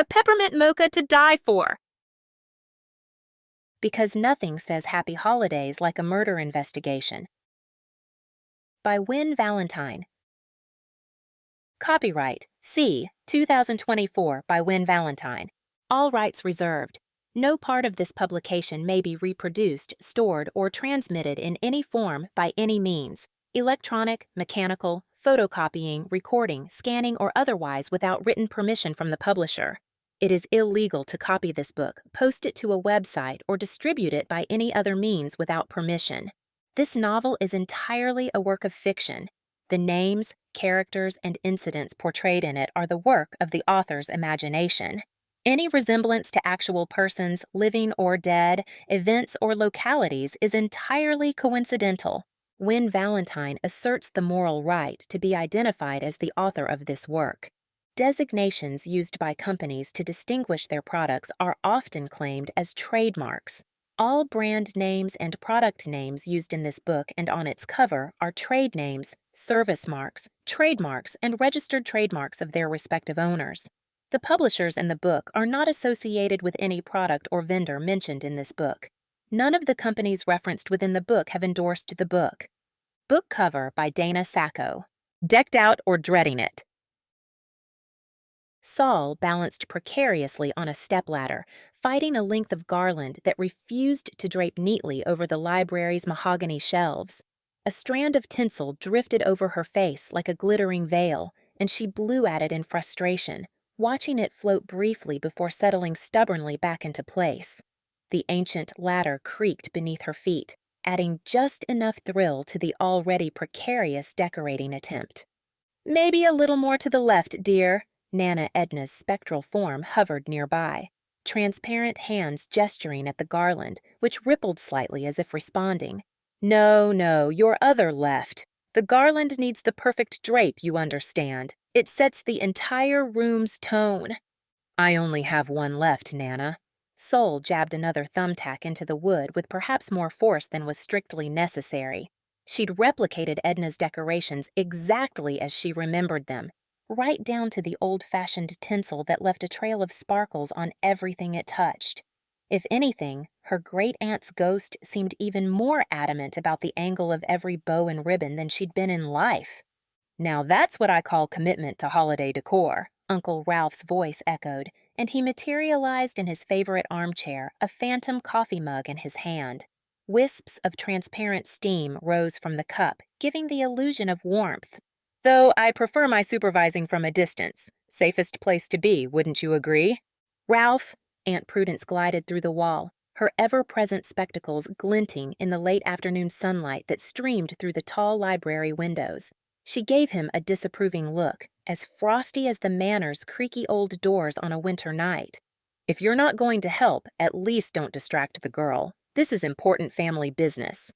A peppermint mocha to die for. Because nothing says happy holidays like a murder investigation. By Wynne Valentine. Copyright C. 2024 by Wynne Valentine. All rights reserved. No part of this publication may be reproduced, stored, or transmitted in any form by any means, electronic, mechanical, photocopying, recording, scanning, or otherwise without written permission from the publisher. It is illegal to copy this book, post it to a website, or distribute it by any other means without permission. This novel is entirely a work of fiction. The names, characters, and incidents portrayed in it are the work of the author's imagination. Any resemblance to actual persons, living or dead, events or localities is entirely coincidental. Wynne Valentine asserts the moral right to be identified as the author of this work. Designations used by companies to distinguish their products are often claimed as trademarks. All brand names and product names used in this book and on its cover are trade names, service marks, trademarks, and registered trademarks of their respective owners. The publishers in the book are not associated with any product or vendor mentioned in this book. None of the companies referenced within the book have endorsed the book. Book cover by Dana Sacco. Decked out or dreading it. Saul balanced precariously on a stepladder, fighting a length of garland that refused to drape neatly over the library's mahogany shelves. A strand of tinsel drifted over her face like a glittering veil, and she blew at it in frustration, watching it float briefly before settling stubbornly back into place. The ancient ladder creaked beneath her feet, adding just enough thrill to the already precarious decorating attempt. "Maybe a little more to the left, dear." Nana Edna's spectral form hovered nearby, transparent hands gesturing at the garland, which rippled slightly as if responding. No, your other left. The garland needs the perfect drape, you understand. It sets the entire room's tone." "I only have one left, Nana." Sol jabbed another thumbtack into the wood with perhaps more force than was strictly necessary. She'd replicated Edna's decorations exactly as she remembered them, right down to the old-fashioned tinsel that left a trail of sparkles on everything it touched. If anything, her great-aunt's ghost seemed even more adamant about the angle of every bow and ribbon than she'd been in life. "Now that's what I call commitment to holiday decor," Uncle Ralph's voice echoed, and he materialized in his favorite armchair, a phantom coffee mug in his hand. Wisps of transparent steam rose from the cup, giving the illusion of warmth. "Though I prefer my supervising from a distance. Safest place to be, wouldn't you agree?" "Ralph," Aunt Prudence glided through the wall, her ever-present spectacles glinting in the late afternoon sunlight that streamed through the tall library windows. She gave him a disapproving look, as frosty as the Manor's creaky old doors on a winter night. "If you're not going to help, at least don't distract the girl. This is important family business."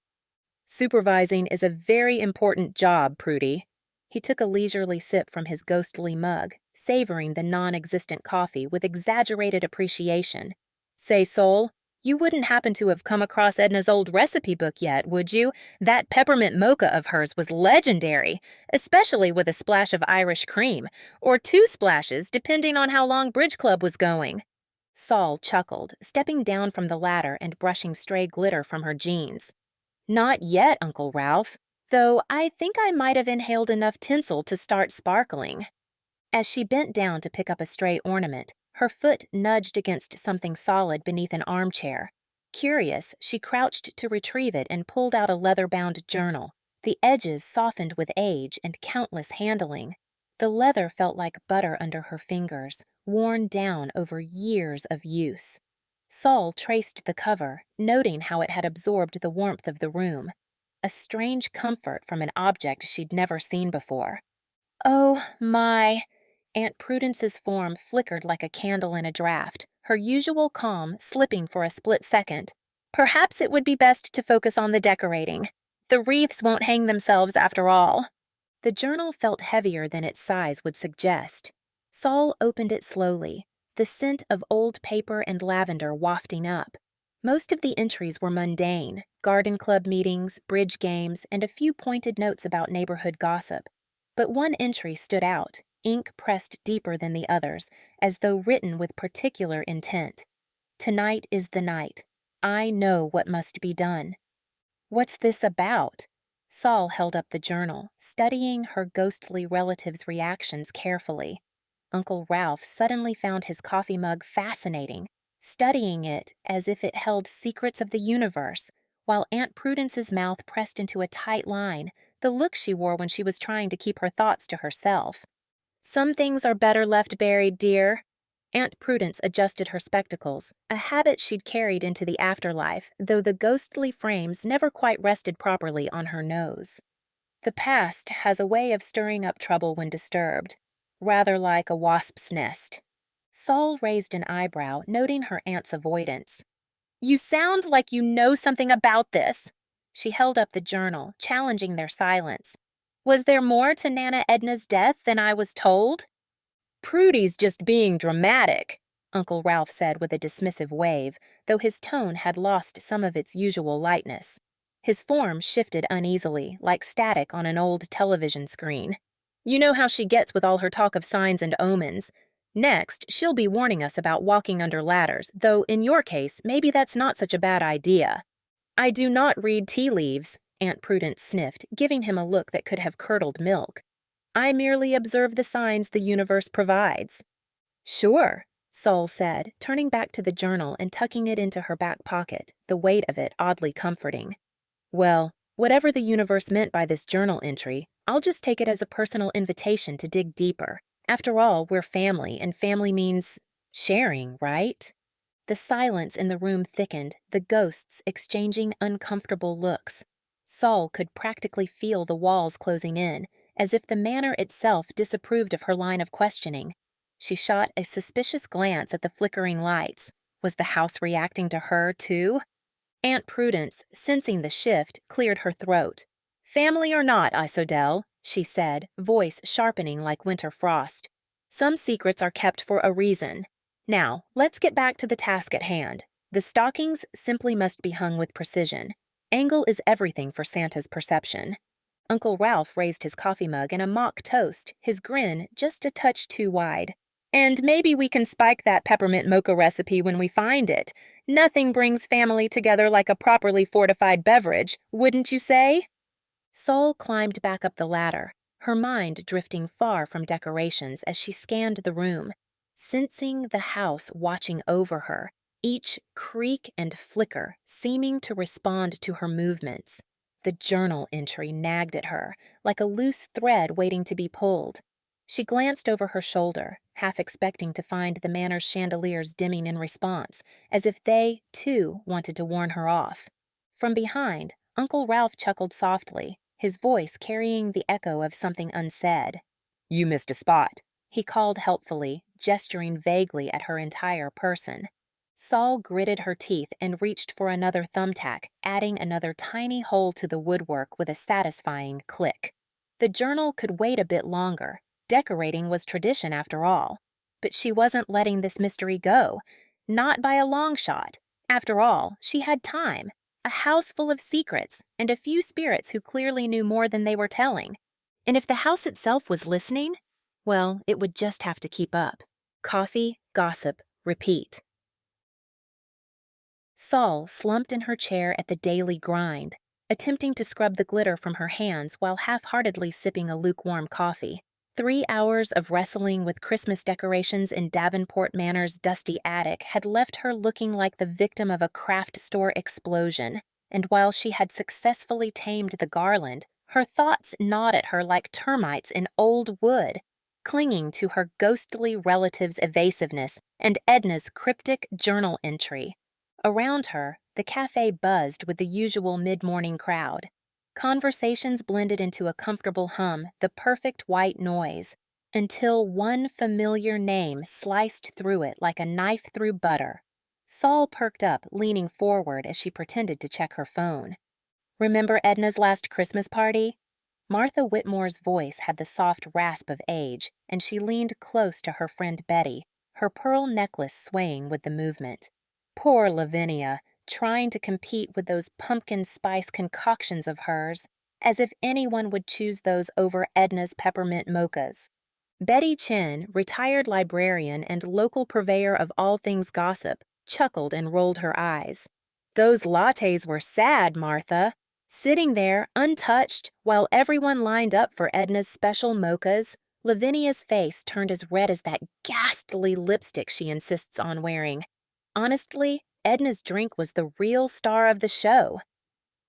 "Supervising is a very important job, Prudy." He took a leisurely sip from his ghostly mug, savoring the non-existent coffee with exaggerated appreciation. "Say, Sol, you wouldn't happen to have come across Edna's old recipe book yet, would you? That peppermint mocha of hers was legendary, especially with a splash of Irish cream, or 2 splashes depending on how long Bridge Club was going." Sol chuckled, stepping down from the ladder and brushing stray glitter from her jeans. "Not yet, Uncle Ralph, though I think I might have inhaled enough tinsel to start sparkling." As she bent down to pick up a stray ornament, her foot nudged against something solid beneath an armchair. Curious, she crouched to retrieve it and pulled out a leather-bound journal, the edges softened with age and countless handling. The leather felt like butter under her fingers, worn down over years of use. Sol traced the cover, noting how it had absorbed the warmth of the room. A strange comfort from an object she'd never seen before. "Oh, my!" Aunt Prudence's form flickered like a candle in a draught, her usual calm slipping for a split second. "Perhaps it would be best to focus on the decorating. The wreaths won't hang themselves after all." The journal felt heavier than its size would suggest. Sol opened it slowly, the scent of old paper and lavender wafting up. Most of the entries were mundane, garden club meetings, bridge games, and a few pointed notes about neighborhood gossip. But one entry stood out, ink pressed deeper than the others, as though written with particular intent. "Tonight is the night. I know what must be done." "What's this about?" Saul held up the journal, studying her ghostly relative's reactions carefully. Uncle Ralph suddenly found his coffee mug fascinating, studying it as if it held secrets of the universe, while Aunt Prudence's mouth pressed into a tight line, the look she wore when she was trying to keep her thoughts to herself. "Some things are better left buried, dear." Aunt Prudence adjusted her spectacles, a habit she'd carried into the afterlife, though the ghostly frames never quite rested properly on her nose. "The past has a way of stirring up trouble when disturbed, rather like a wasp's nest." Saul raised an eyebrow, noting her aunt's avoidance. "You sound like you know something about this." She held up the journal, challenging their silence. "Was there more to Nana Edna's death than I was told?" "Prudy's just being dramatic," Uncle Ralph said with a dismissive wave, though his tone had lost some of its usual lightness. His form shifted uneasily, like static on an old television screen. "You know how she gets with all her talk of signs and omens. Next, she'll be warning us about walking under ladders, though in your case, maybe that's not such a bad idea." "I do not read tea leaves," Aunt Prudence sniffed, giving him a look that could have curdled milk. "I merely observe the signs the universe provides." "Sure," Saul said, turning back to the journal and tucking it into her back pocket, the weight of it oddly comforting. "Well, whatever the universe meant by this journal entry, I'll just take it as a personal invitation to dig deeper. After all, we're family, and family means sharing, right?" The silence in the room thickened, the ghosts exchanging uncomfortable looks. Saul could practically feel the walls closing in, as if the manor itself disapproved of her line of questioning. She shot a suspicious glance at the flickering lights. Was the house reacting to her, too? Aunt Prudence, sensing the shift, cleared her throat. "Family or not, Isodel," she said, voice sharpening like winter frost. "Some secrets are kept for a reason. Now, let's get back to the task at hand. The stockings simply must be hung with precision. Angle is everything for Santa's perception." Uncle Ralph raised his coffee mug in a mock toast, his grin just a touch too wide. "And maybe we can spike that peppermint mocha recipe when we find it. Nothing brings family together like a properly fortified beverage, wouldn't you say?" Saul climbed back up the ladder, her mind drifting far from decorations as she scanned the room, sensing the house watching over her, each creak and flicker seeming to respond to her movements. The journal entry nagged at her, like a loose thread waiting to be pulled. She glanced over her shoulder, half expecting to find the manor's chandeliers dimming in response, as if they, too, wanted to warn her off. From behind, Uncle Ralph chuckled softly, his voice carrying the echo of something unsaid. "You missed a spot," he called helpfully, gesturing vaguely at her entire person. Saul gritted her teeth and reached for another thumbtack, adding another tiny hole to the woodwork with a satisfying click. The journal could wait a bit longer. Decorating was tradition after all. But she wasn't letting this mystery go. Not by a long shot. After all, she had time. A house full of secrets, and a few spirits who clearly knew more than they were telling. And if the house itself was listening, well, it would just have to keep up. Coffee, gossip, repeat. Saul slumped in her chair at the daily grind, attempting to scrub the glitter from her hands while half-heartedly sipping a lukewarm coffee. 3 hours of wrestling with Christmas decorations in Davenport Manor's dusty attic had left her looking like the victim of a craft store explosion, and while she had successfully tamed the garland, her thoughts gnawed at her like termites in old wood, clinging to her ghostly relative's evasiveness and Edna's cryptic journal entry. Around her, the cafe buzzed with the usual mid-morning crowd. Conversations blended into a comfortable hum, the perfect white noise, until one familiar name sliced through it like a knife through butter. Saul perked up, leaning forward as she pretended to check her phone. "Remember Edna's last Christmas party?" Martha Whitmore's voice had the soft rasp of age, and she leaned close to her friend Betty, her pearl necklace swaying with the movement. Poor Lavinia, trying to compete with those pumpkin spice concoctions of hers, as if anyone would choose those over Edna's peppermint mochas. Betty Chin, retired librarian and local purveyor of all things gossip, chuckled and rolled her eyes. Those lattes were sad, Martha. Sitting there, untouched, while everyone lined up for Edna's special mochas, Lavinia's face turned as red as that ghastly lipstick she insists on wearing. Honestly, Edna's drink was the real star of the show.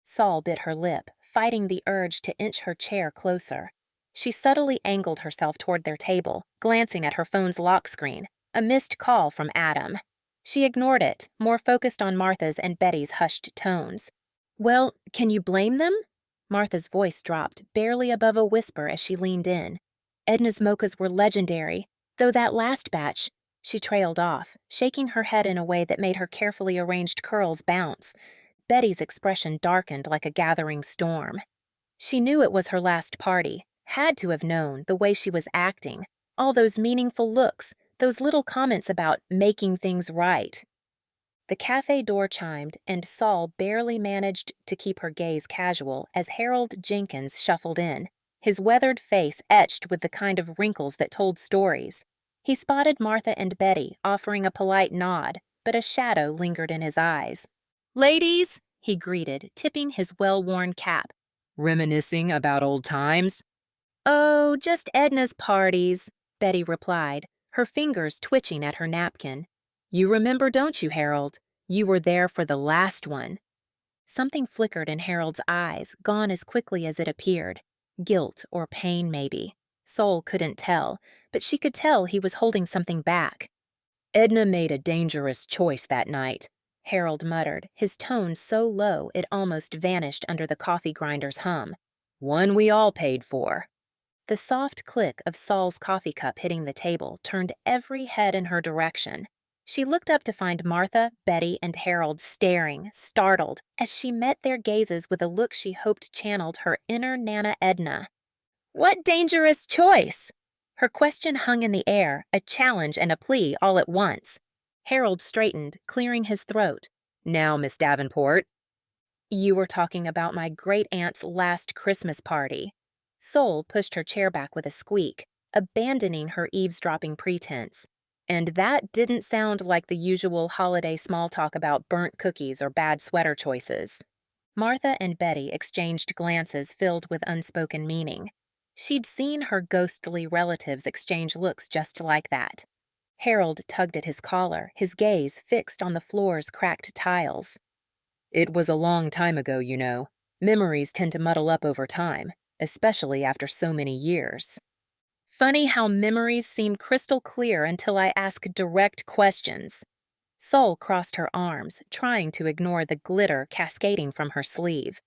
Sol bit her lip, fighting the urge to inch her chair closer. She subtly angled herself toward their table, glancing at her phone's lock screen, a missed call from Adam. She ignored it, more focused on Martha's and Betty's hushed tones. Well, can you blame them? Martha's voice dropped, barely above a whisper as she leaned in. Edna's mochas were legendary, though that last batch, she trailed off, shaking her head in a way that made her carefully arranged curls bounce. Betty's expression darkened like a gathering storm. She knew it was her last party, had to have known the way she was acting, all those meaningful looks, those little comments about making things right. The cafe door chimed, and Sol barely managed to keep her gaze casual as Harold Jenkins shuffled in, his weathered face etched with the kind of wrinkles that told stories. He spotted Martha and Betty, offering a polite nod, but a shadow lingered in his eyes. "Ladies," he greeted, tipping his well-worn cap. "Reminiscing about old times?" "Oh, just Edna's parties," Betty replied, her fingers twitching at her napkin. "You remember, don't you, Harold? You were there for the last one." Something flickered in Harold's eyes, gone as quickly as it appeared. Guilt or pain, maybe. Sol couldn't tell, but she could tell he was holding something back. "Edna made a dangerous choice that night," Harold muttered, his tone so low it almost vanished under the coffee grinder's hum. "One we all paid for." The soft click of Sol's coffee cup hitting the table turned every head in her direction. She looked up to find Martha, Betty, and Harold staring, startled, as she met their gazes with a look she hoped channeled her inner Nana Edna. "What dangerous choice?" Her question hung in the air, a challenge and a plea all at once. Harold straightened, clearing his throat. "Now, Miss Davenport." "You were talking about my great-aunt's last Christmas party." Sol pushed her chair back with a squeak, abandoning her eavesdropping pretense. "And that didn't sound like the usual holiday small talk about burnt cookies or bad sweater choices." Martha and Betty exchanged glances filled with unspoken meaning. She'd seen her ghostly relatives exchange looks just like that. Harold tugged at his collar, his gaze fixed on the floor's cracked tiles. "It was a long time ago, you know. Memories tend to muddle up over time, especially after so many years." "Funny how memories seem crystal clear until I ask direct questions." Sol crossed her arms, trying to ignore the glitter cascading from her sleeve.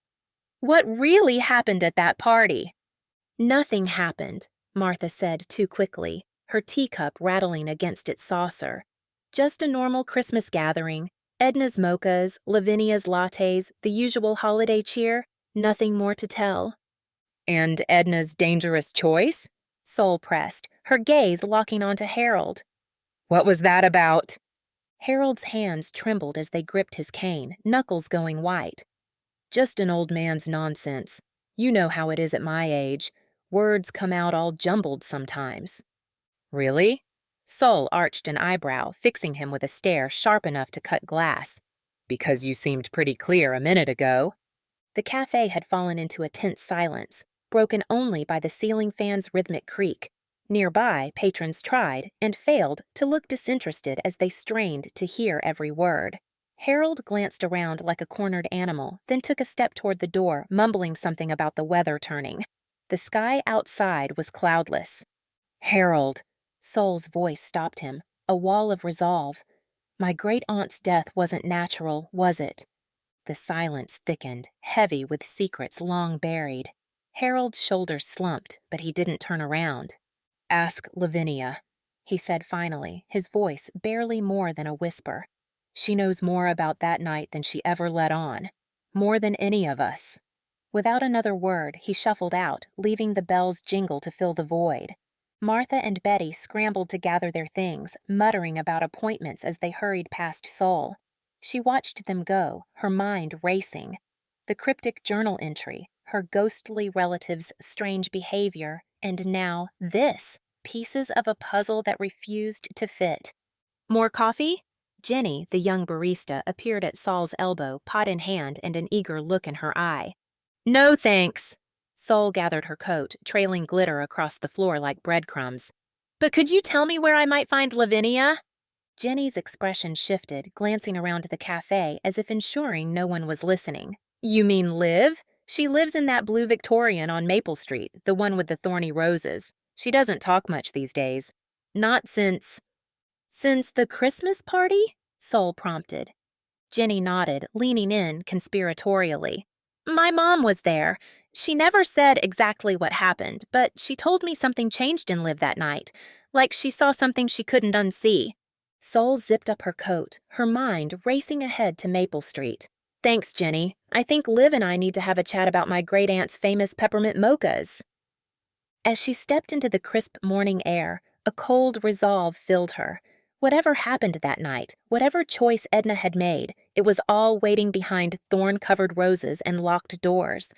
"What really happened at that party?" "Nothing happened," Martha said too quickly, her teacup rattling against its saucer. "Just a normal Christmas gathering. Edna's mochas, Lavinia's lattes, the usual holiday cheer. Nothing more to tell." "And Edna's dangerous choice?" Sol pressed, her gaze locking onto Harold. "What was that about?" Harold's hands trembled as they gripped his cane, knuckles going white. "Just an old man's nonsense. You know how it is at my age. Words come out all jumbled sometimes." "Really?" Sol arched an eyebrow, fixing him with a stare sharp enough to cut glass. "Because you seemed pretty clear a minute ago." The cafe had fallen into a tense silence, broken only by the ceiling fan's rhythmic creak. Nearby, patrons tried, and failed, to look disinterested as they strained to hear every word. Harold glanced around like a cornered animal, then took a step toward the door, mumbling something about the weather turning. The sky outside was cloudless. "Harold," Sol's voice stopped him, a wall of resolve. "My great-aunt's death wasn't natural, was it?" The silence thickened, heavy with secrets long buried. Harold's shoulders slumped, but he didn't turn around. "Ask Lavinia," he said finally, his voice barely more than a whisper. "She knows more about that night than she ever let on. More than any of us." Without another word, he shuffled out, leaving the bell's jingle to fill the void. Martha and Betty scrambled to gather their things, muttering about appointments as they hurried past Sol. She watched them go, her mind racing. The cryptic journal entry, her ghostly relative's strange behavior, and now this, pieces of a puzzle that refused to fit. More coffee? Jenny, the young barista, appeared at Saul's elbow, pot in hand and an eager look in her eye. No, thanks. Saul gathered her coat, trailing glitter across the floor like breadcrumbs. But could you tell me where I might find Lavinia? Jenny's expression shifted, glancing around the cafe as if ensuring no one was listening. You mean Liv? She lives in that blue Victorian on Maple Street, the one with the thorny roses. She doesn't talk much these days. Not since... Since the Christmas party? Saul prompted. Jenny nodded, leaning in conspiratorially. My mom was there. She never said exactly what happened, but she told me something changed in Liv that night, like she saw something she couldn't unsee. Saul zipped up her coat, her mind racing ahead to Maple Street. Thanks, Jenny. I think Liv and I need to have a chat about my great-aunt's famous peppermint mochas. As she stepped into the crisp morning air, a cold resolve filled her. Whatever happened that night, whatever choice Edna had made, it was all waiting behind thorn-covered roses and locked doors.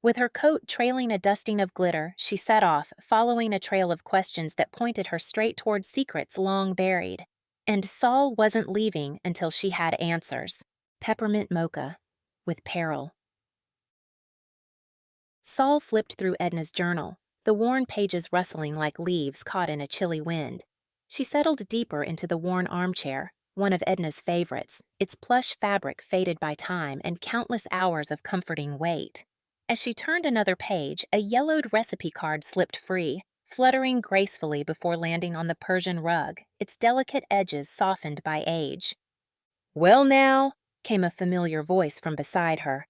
With her coat trailing a dusting of glitter, she set off, following a trail of questions that pointed her straight toward secrets long buried. And Saul wasn't leaving until she had answers. Peppermint Mocha, with peril. Saul flipped through Edna's journal, the worn pages rustling like leaves caught in a chilly wind. She settled deeper into the worn armchair, one of Edna's favorites, its plush fabric faded by time and countless hours of comforting weight. As she turned another page, a yellowed recipe card slipped free, fluttering gracefully before landing on the Persian rug, its delicate edges softened by age. Well now, came a familiar voice from beside her.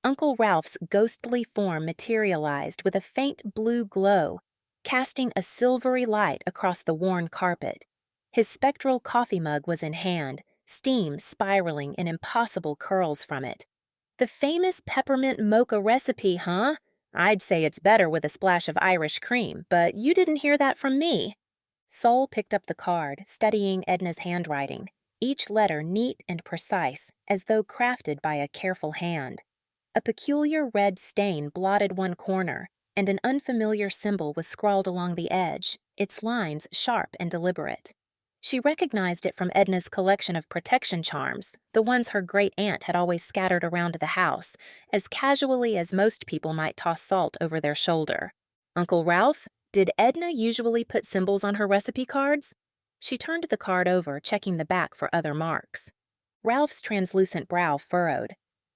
Uncle Ralph's ghostly form materialized with a faint blue glow, casting a silvery light across the worn carpet. His spectral coffee mug was in hand, steam spiraling in impossible curls from it. The famous peppermint mocha recipe, huh? I'd say it's better with a splash of Irish cream, but you didn't hear that from me. Saul picked up the card, studying Edna's handwriting, each letter neat and precise, as though crafted by a careful hand. A peculiar red stain blotted one corner, and an unfamiliar symbol was scrawled along the edge, its lines sharp and deliberate. She recognized it from Edna's collection of protection charms, the ones her great-aunt had always scattered around the house, as casually as most people might toss salt over their shoulder. Uncle Ralph, did Edna usually put symbols on her recipe cards? She turned the card over, checking the back for other marks. Ralph's translucent brow furrowed.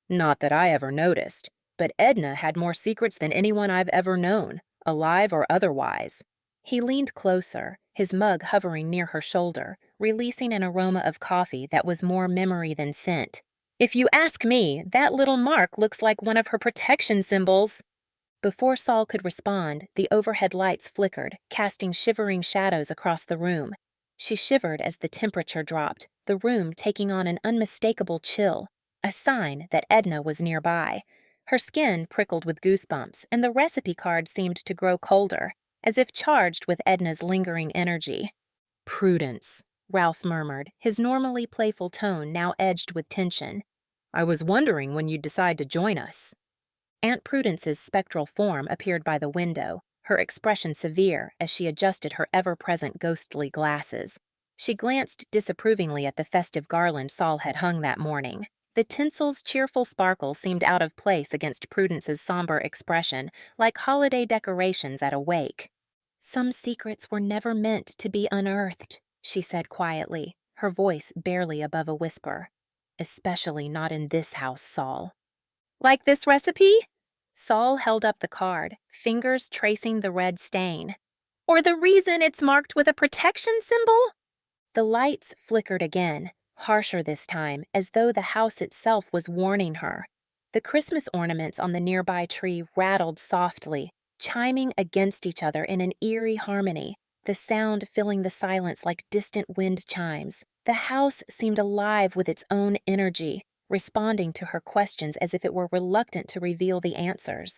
Not that I ever noticed, but Edna had more secrets than anyone I've ever known, alive or otherwise. He leaned closer, his mug hovering near her shoulder, releasing an aroma of coffee that was more memory than scent. If you ask me, that little mark looks like one of her protection symbols. Before Saul could respond, the overhead lights flickered, casting shivering shadows across the room. She shivered as the temperature dropped, the room taking on an unmistakable chill, a sign that Edna was nearby. Her skin prickled with goosebumps, and the recipe card seemed to grow colder, as if charged with Edna's lingering energy. Prudence, Ralph murmured, his normally playful tone now edged with tension. I was wondering when you'd decide to join us. Aunt Prudence's spectral form appeared by the window, her expression severe as she adjusted her ever-present ghostly glasses. She glanced disapprovingly at the festive garland Saul had hung that morning. The tinsel's cheerful sparkle seemed out of place against Prudence's somber expression, like holiday decorations at a wake. Some secrets were never meant to be unearthed, she said quietly, her voice barely above a whisper. Especially not in this house, Saul. Like this recipe? Saul held up the card, fingers tracing the red stain. Or the reason it's marked with a protection symbol? The lights flickered again, harsher this time, as though the house itself was warning her. The Christmas ornaments on the nearby tree rattled softly, chiming against each other in an eerie harmony, the sound filling the silence like distant wind chimes. The house seemed alive with its own energy, responding to her questions as if it were reluctant to reveal the answers.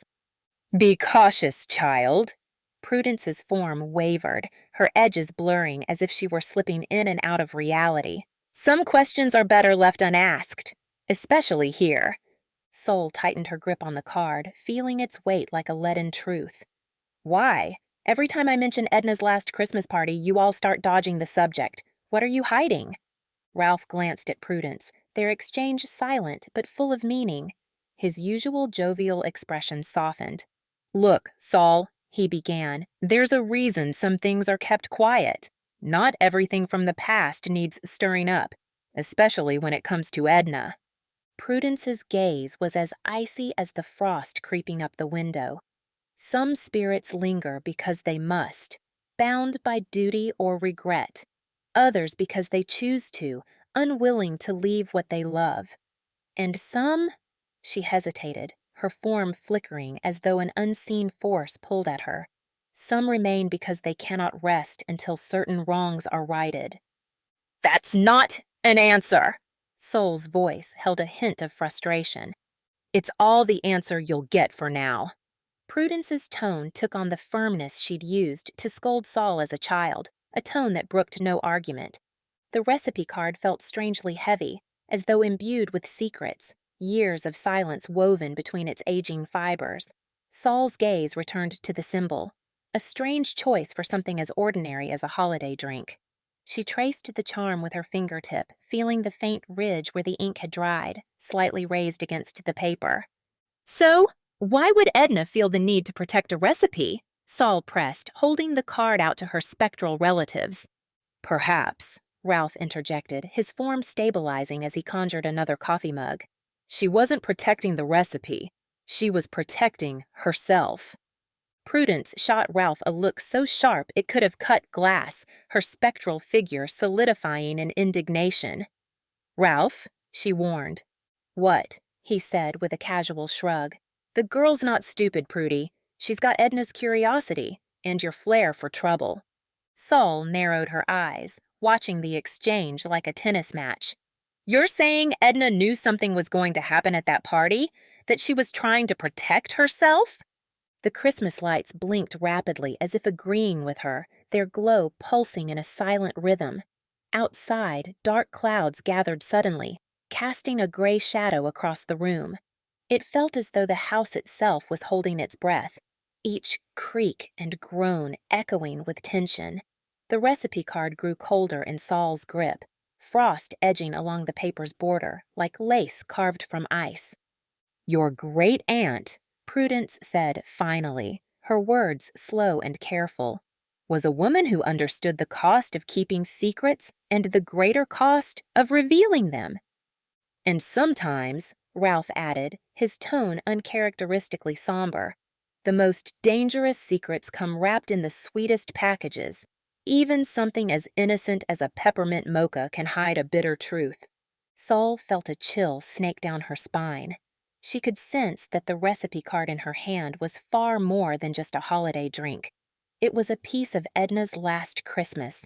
Be cautious, child. Prudence's form wavered, her edges blurring as if she were slipping in and out of reality. Some questions are better left unasked, especially here. Saul tightened her grip on the card, feeling its weight like a leaden truth. Why? Every time I mention Edna's last Christmas party, you all start dodging the subject. What are you hiding?" Ralph glanced at Prudence, their exchange silent but full of meaning. His usual jovial expression softened. "Look, Saul," he began, "there's a reason some things are kept quiet. Not everything from the past needs stirring up, especially when it comes to Edna." Prudence's gaze was as icy as the frost creeping up the window. Some spirits linger because they must, bound by duty or regret. Others because they choose to, unwilling to leave what they love. And some, she hesitated, her form flickering as though an unseen force pulled at her. Some remain because they cannot rest until certain wrongs are righted. "That's not an answer!" Soul's voice held a hint of frustration. "It's all the answer you'll get for now." Prudence's tone took on the firmness she'd used to scold Saul as a child, a tone that brooked no argument. The recipe card felt strangely heavy, as though imbued with secrets, years of silence woven between its aging fibers. Saul's gaze returned to the symbol, a strange choice for something as ordinary as a holiday drink. She traced the charm with her fingertip, feeling the faint ridge where the ink had dried, slightly raised against the paper. "So, why would Edna feel the need to protect a recipe?" Saul pressed, holding the card out to her spectral relatives. "Perhaps," Ralph interjected, his form stabilizing as he conjured another coffee mug. "She wasn't protecting the recipe. She was protecting herself." Prudence shot Ralph a look so sharp it could have cut glass, her spectral figure solidifying in indignation. "Ralph," she warned. "What?" he said with a casual shrug. "The girl's not stupid, Prudy. She's got Edna's curiosity and your flair for trouble." Saul narrowed her eyes, watching the exchange like a tennis match. "You're saying Edna knew something was going to happen at that party? That she was trying to protect herself?" The Christmas lights blinked rapidly as if agreeing with her, their glow pulsing in a silent rhythm. Outside, dark clouds gathered suddenly, casting a gray shadow across the room. It felt as though the house itself was holding its breath, each creak and groan echoing with tension. The recipe card grew colder in Saul's grip, frost edging along the paper's border, like lace carved from ice. "Your great-aunt," Prudence said finally, her words slow and careful, "was a woman who understood the cost of keeping secrets and the greater cost of revealing them." "And sometimes," Ralph added, his tone uncharacteristically somber, "the most dangerous secrets come wrapped in the sweetest packages. Even something as innocent as a peppermint mocha can hide a bitter truth." Saul felt a chill snake down her spine. She could sense that the recipe card in her hand was far more than just a holiday drink. It was a piece of Edna's last Christmas,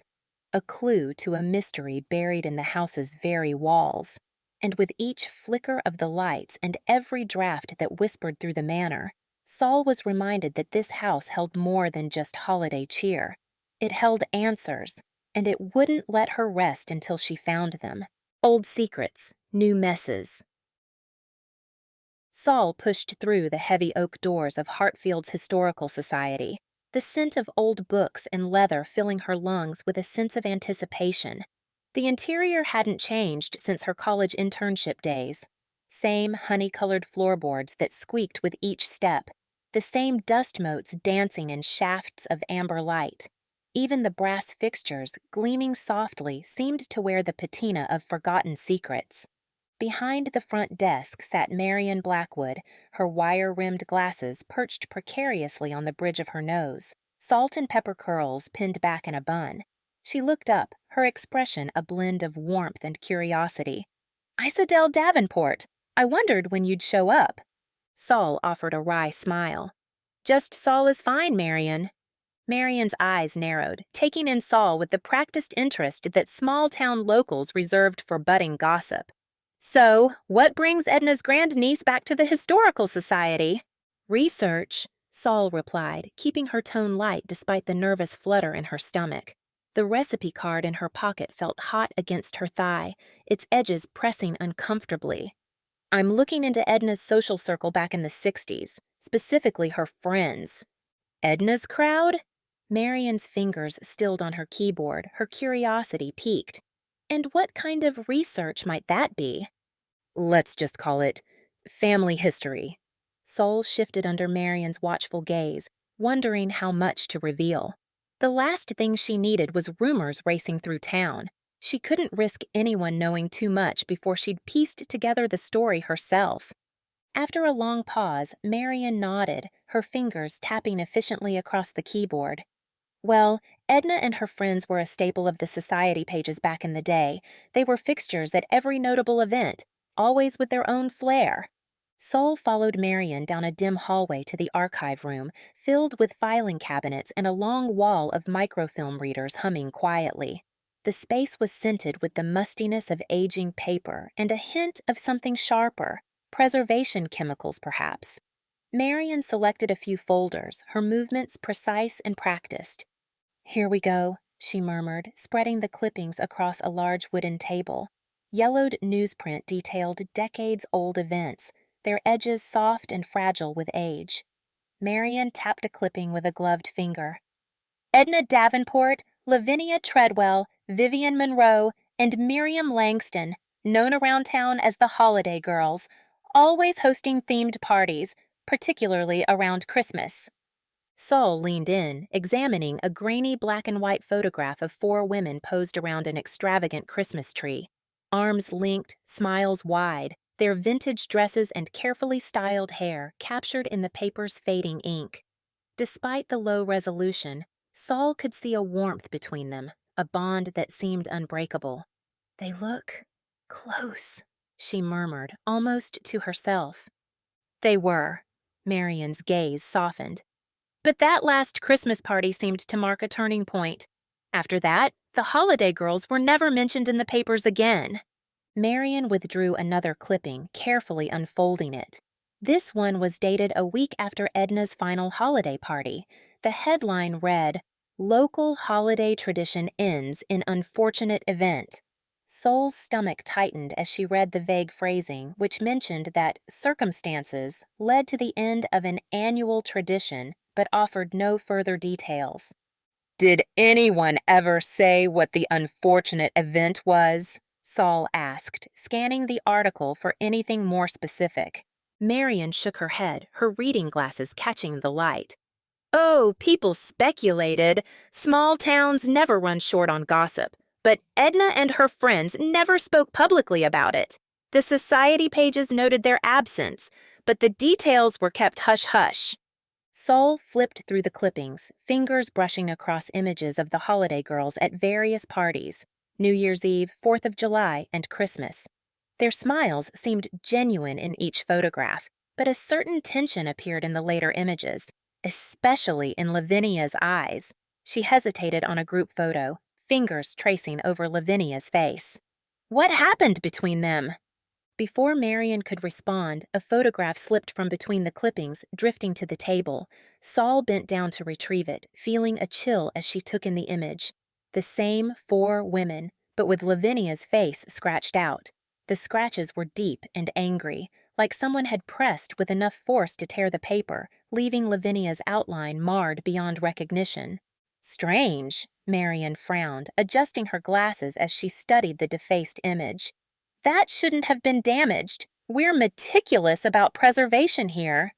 a clue to a mystery buried in the house's very walls. And with each flicker of the lights and every draft that whispered through the manor, Saul was reminded that this house held more than just holiday cheer. It held answers, and it wouldn't let her rest until she found them. Old secrets, new messes. Saul pushed through the heavy oak doors of Hartfield's Historical Society, the scent of old books and leather filling her lungs with a sense of anticipation. The interior hadn't changed since her college internship days. Same honey-colored floorboards that squeaked with each step, the same dust motes dancing in shafts of amber light. Even the brass fixtures, gleaming softly, seemed to wear the patina of forgotten secrets. Behind the front desk sat Marian Blackwood, her wire-rimmed glasses perched precariously on the bridge of her nose, salt and pepper curls pinned back in a bun. She looked up, her expression a blend of warmth and curiosity. "Isadel Davenport, I wondered when you'd show up." Saul offered a wry smile. "Just Saul is fine, Marian." Marian's eyes narrowed, taking in Saul with the practiced interest that small-town locals reserved for budding gossip. "So, what brings Edna's grandniece back to the Historical Society?" "Research," Saul replied, keeping her tone light despite the nervous flutter in her stomach. The recipe card in her pocket felt hot against her thigh, its edges pressing uncomfortably. "I'm looking into Edna's social circle back in the 60s, specifically her friends." "Edna's crowd?" Marian's fingers stilled on her keyboard, her curiosity piqued. And what kind of research might that be? Let's just call it family history. Soul shifted under Marian's watchful gaze, wondering how much to reveal. The last thing she needed was rumors racing through town. She couldn't risk anyone knowing too much before she'd pieced together the story herself. After a long pause, Marian nodded, her fingers tapping efficiently across the keyboard. Well, Edna and her friends were a staple of the society pages back in the day. They were fixtures at every notable event, always with their own flair. Sol followed Marian down a dim hallway to the archive room, filled with filing cabinets and a long wall of microfilm readers humming quietly. The space was scented with the mustiness of aging paper and a hint of something sharper, preservation chemicals perhaps. Marian selected a few folders, her movements precise and practiced. "Here we go," she murmured, spreading the clippings across a large wooden table. Yellowed newsprint detailed decades-old events, their edges soft and fragile with age. Marian tapped a clipping with a gloved finger. Edna Davenport, Lavinia Treadwell, Vivian Monroe, and Miriam Langston, known around town as the Holiday Girls, always hosting themed parties, particularly around Christmas. Saul leaned in, examining a grainy black and white photograph of 4 women posed around an extravagant Christmas tree. Arms linked, smiles wide, their vintage dresses and carefully styled hair captured in the paper's fading ink. Despite the low resolution, Saul could see a warmth between them, a bond that seemed unbreakable. "They look close," she murmured, almost to herself. They were. Marian's gaze softened. But that last Christmas party seemed to mark a turning point. After that, the Holiday Girls were never mentioned in the papers again. Marian withdrew another clipping, carefully unfolding it. This one was dated a week after Edna's final holiday party. The headline read, "Local Holiday Tradition Ends in Unfortunate Event." Soul's stomach tightened as she read the vague phrasing, which mentioned that circumstances led to the end of an annual tradition but offered no further details. "Did anyone ever say what the unfortunate event was?" Saul asked, scanning the article for anything more specific. Marian shook her head, her reading glasses catching the light. "Oh, people speculated. Small towns never run short on gossip, but Edna and her friends never spoke publicly about it. The society pages noted their absence, but the details were kept hush-hush." Saul flipped through the clippings, fingers brushing across images of the Holiday Girls at various parties, New Year's Eve, 4th of July, and Christmas. Their smiles seemed genuine in each photograph, but a certain tension appeared in the later images, especially in Lavinia's eyes. She hesitated on a group photo, fingers tracing over Lavinia's face. "What happened between them?" Before Marian could respond, a photograph slipped from between the clippings, drifting to the table. Saul bent down to retrieve it, feeling a chill as she took in the image. The same 4 women, but with Lavinia's face scratched out. The scratches were deep and angry, like someone had pressed with enough force to tear the paper, leaving Lavinia's outline marred beyond recognition. "Strange," Marian frowned, adjusting her glasses as she studied the defaced image. "That shouldn't have been damaged. We're meticulous about preservation here."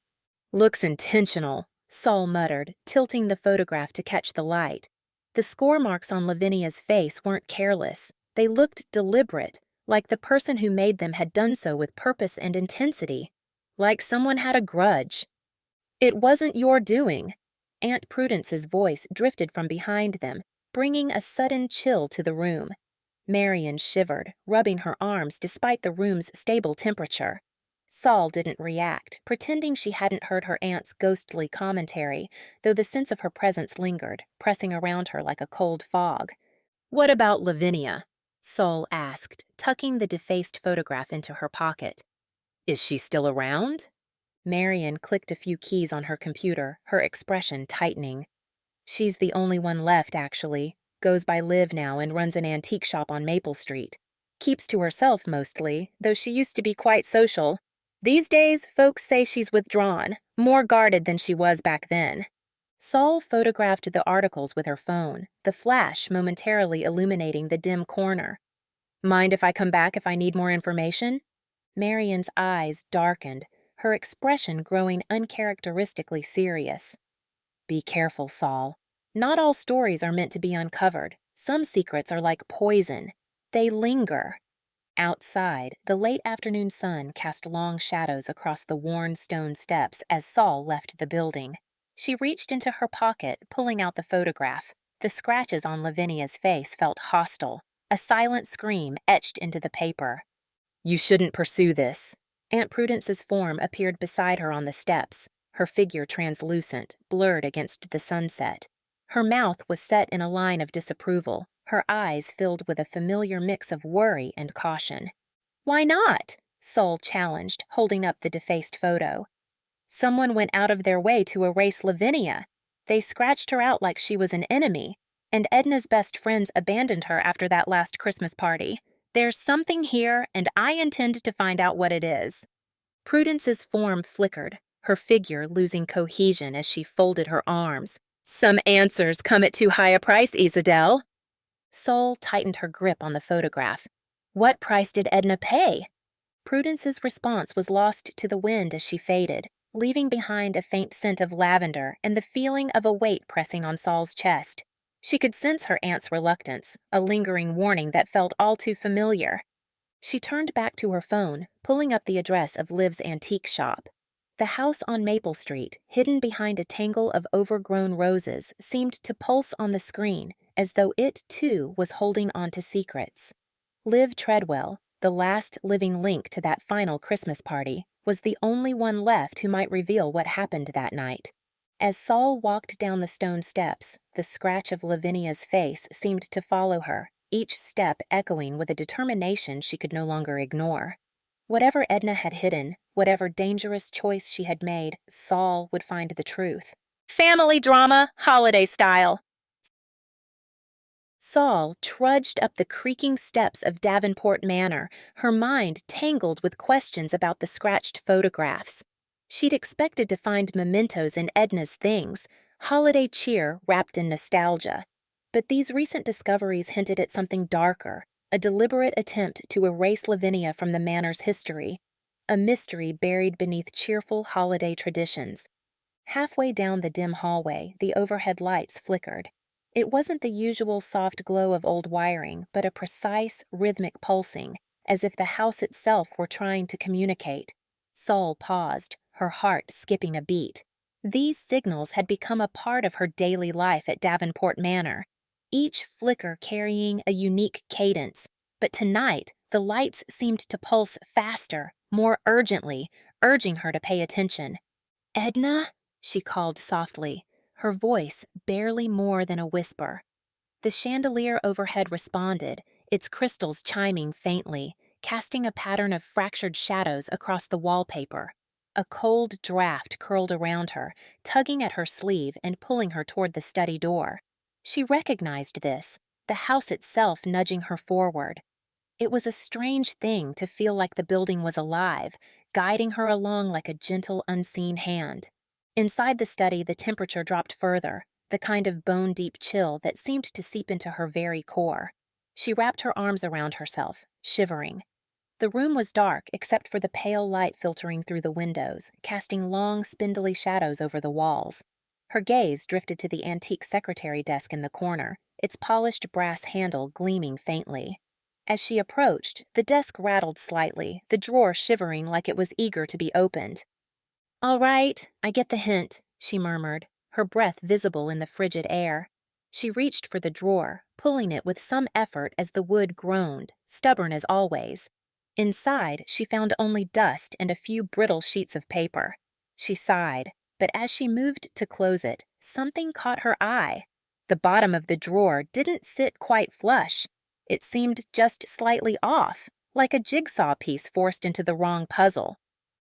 "Looks intentional," Saul muttered, tilting the photograph to catch the light. The score marks on Lavinia's face weren't careless. They looked deliberate, like the person who made them had done so with purpose and intensity. Like someone had a grudge. "It wasn't your doing." Aunt Prudence's voice drifted from behind them, bringing a sudden chill to the room. Marian shivered, rubbing her arms despite the room's stable temperature. Saul didn't react, pretending she hadn't heard her aunt's ghostly commentary, though the sense of her presence lingered, pressing around her like a cold fog. "What about Lavinia?" Saul asked, tucking the defaced photograph into her pocket. "Is she still around?" Marian clicked a few keys on her computer, her expression tightening. "She's the only one left, actually. Goes by Liv now and runs an antique shop on Maple Street. Keeps to herself mostly, though she used to be quite social. These days, folks say she's withdrawn, more guarded than she was back then." Saul photographed the articles with her phone, the flash momentarily illuminating the dim corner. Mind if I come back if I need more information? Marian's eyes darkened, her expression growing uncharacteristically serious. Be careful, Saul. Not all stories are meant to be uncovered. Some secrets are like poison. They linger. Outside, the late afternoon sun cast long shadows across the worn stone steps as Saul left the building. She reached into her pocket, pulling out the photograph. The scratches on Lavinia's face felt hostile, a silent scream etched into the paper. You shouldn't pursue this. Aunt Prudence's form appeared beside her on the steps, her figure translucent, blurred against the sunset. Her mouth was set in a line of disapproval, her eyes filled with a familiar mix of worry and caution. Why not? Saul challenged, holding up the defaced photo. Someone went out of their way to erase Lavinia. They scratched her out like she was an enemy, and Edna's best friends abandoned her after that last Christmas party. There's something here, and I intend to find out what it is. Prudence's form flickered, her figure losing cohesion as she folded her arms. Some answers come at too high a price, Isadel. Saul tightened her grip on the photograph. What price did Edna pay? Prudence's response was lost to the wind as she faded, leaving behind a faint scent of lavender and the feeling of a weight pressing on Saul's chest. She could sense her aunt's reluctance, a lingering warning that felt all too familiar. She turned back to her phone, pulling up the address of Liv's antique shop. The house on Maple Street, hidden behind a tangle of overgrown roses, seemed to pulse on the screen, as though it, too, was holding on to secrets. Liv Treadwell, the last living link to that final Christmas party, was the only one left who might reveal what happened that night. As Saul walked down the stone steps, the scratch of Lavinia's face seemed to follow her, each step echoing with a determination she could no longer ignore. Whatever Edna had hidden, whatever dangerous choice she had made, Saul would find the truth. Family drama, holiday style. Saul trudged up the creaking steps of Davenport Manor, her mind tangled with questions about the scratched photographs. She'd expected to find mementos in Edna's things, holiday cheer wrapped in nostalgia. But these recent discoveries hinted at something darker, a deliberate attempt to erase Lavinia from the manor's history, a mystery buried beneath cheerful holiday traditions. Halfway down the dim hallway, the overhead lights flickered. It wasn't the usual soft glow of old wiring, but a precise, rhythmic pulsing, as if the house itself were trying to communicate. Saul paused, her heart skipping a beat. These signals had become a part of her daily life at Davenport Manor, each flicker carrying a unique cadence. But tonight, the lights seemed to pulse faster, more urgently, urging her to pay attention. "Edna?" she called softly, her voice barely more than a whisper. The chandelier overhead responded, its crystals chiming faintly, casting a pattern of fractured shadows across the wallpaper. A cold draft curled around her, tugging at her sleeve and pulling her toward the study door. She recognized this, the house itself nudging her forward. It was a strange thing to feel like the building was alive, guiding her along like a gentle, unseen hand. Inside the study, the temperature dropped further, the kind of bone-deep chill that seemed to seep into her very core. She wrapped her arms around herself, shivering. The room was dark except for the pale light filtering through the windows, casting long, spindly shadows over the walls. Her gaze drifted to the antique secretary desk in the corner, its polished brass handle gleaming faintly. As she approached, the desk rattled slightly, the drawer shivering like it was eager to be opened. "All right, I get the hint," she murmured, her breath visible in the frigid air. She reached for the drawer, pulling it with some effort as the wood groaned, stubborn as always. Inside, she found only dust and a few brittle sheets of paper. She sighed, but as she moved to close it, something caught her eye. The bottom of the drawer didn't sit quite flush. It seemed just slightly off, like a jigsaw piece forced into the wrong puzzle.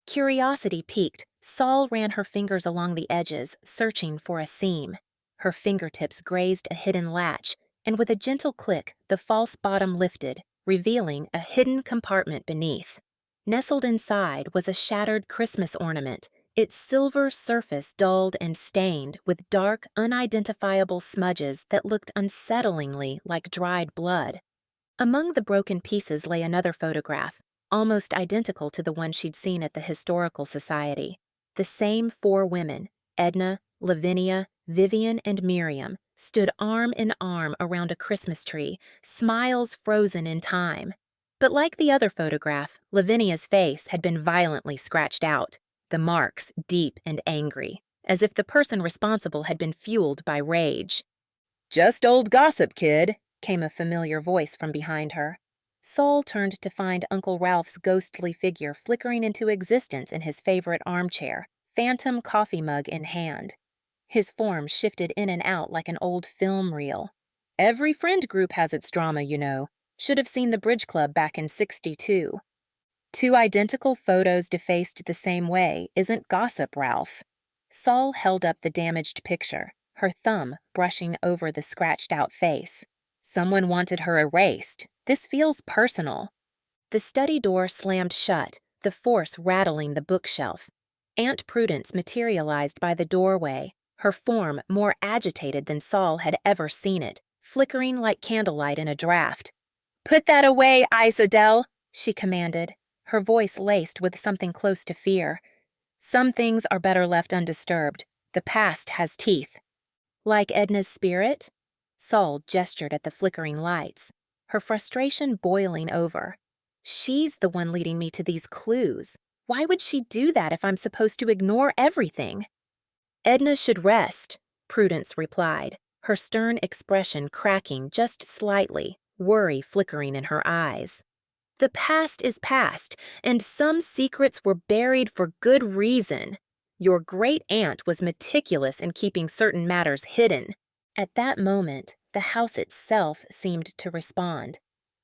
Curiosity piqued, Saul ran her fingers along the edges, searching for a seam. Her fingertips grazed a hidden latch, and with a gentle click, the false bottom lifted, revealing a hidden compartment beneath. Nestled inside was a shattered Christmas ornament, its silver surface dulled and stained with dark, unidentifiable smudges that looked unsettlingly like dried blood. Among the broken pieces lay another photograph, almost identical to the one she'd seen at the Historical Society. The same four women, Edna, Lavinia, Vivian, and Miriam, stood arm in arm around a Christmas tree, smiles frozen in time. But like the other photograph, Lavinia's face had been violently scratched out, the marks deep and angry, as if the person responsible had been fueled by rage. "Just old gossip, kid," came a familiar voice from behind her. Saul turned to find Uncle Ralph's ghostly figure flickering into existence in his favorite armchair, phantom coffee mug in hand. His form shifted in and out like an old film reel. "Every friend group has its drama, you know. Should have seen the Bridge Club back in '62. Two identical photos defaced the same way isn't gossip, Ralph." Saul held up the damaged picture, her thumb brushing over the scratched-out face. "Someone wanted her erased. This feels personal." The study door slammed shut, the force rattling the bookshelf. Aunt Prudence materialized by the doorway, her form more agitated than Saul had ever seen it, flickering like candlelight in a draught. "Put that away, Isadel," she commanded, her voice laced with something close to fear. "Some things are better left undisturbed. The past has teeth." "Like Edna's spirit?" Saul gestured at the flickering lights, her frustration boiling over. "She's the one leading me to these clues. Why would she do that if I'm supposed to ignore everything?" "Edna should rest," Prudence replied, her stern expression cracking just slightly, worry flickering in her eyes. "The past is past, and some secrets were buried for good reason. Your great-aunt was meticulous in keeping certain matters hidden." At that moment, the house itself seemed to respond.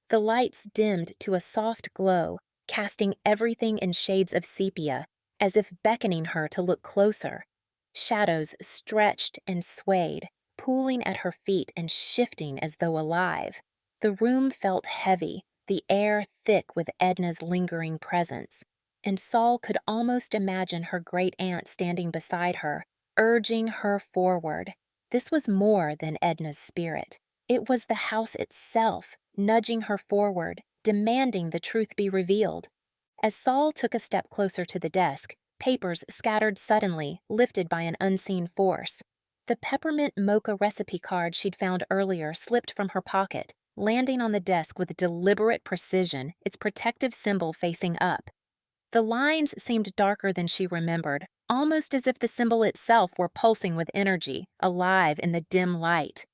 The lights dimmed to a soft glow, casting everything in shades of sepia, as if beckoning her to look closer. Shadows stretched and swayed, pooling at her feet and shifting as though alive. The room felt heavy, the air thick with Edna's lingering presence, and Saul could almost imagine her great-aunt standing beside her, urging her forward. This was more than Edna's spirit. It was the house itself, nudging her forward, demanding the truth be revealed. As Saul took a step closer to the desk, papers scattered suddenly, lifted by an unseen force. The Peppermint Mocha recipe card she'd found earlier slipped from her pocket, landing on the desk with deliberate precision, its protective symbol facing up. The lines seemed darker than she remembered, almost as if the symbol itself were pulsing with energy, alive in the dim light.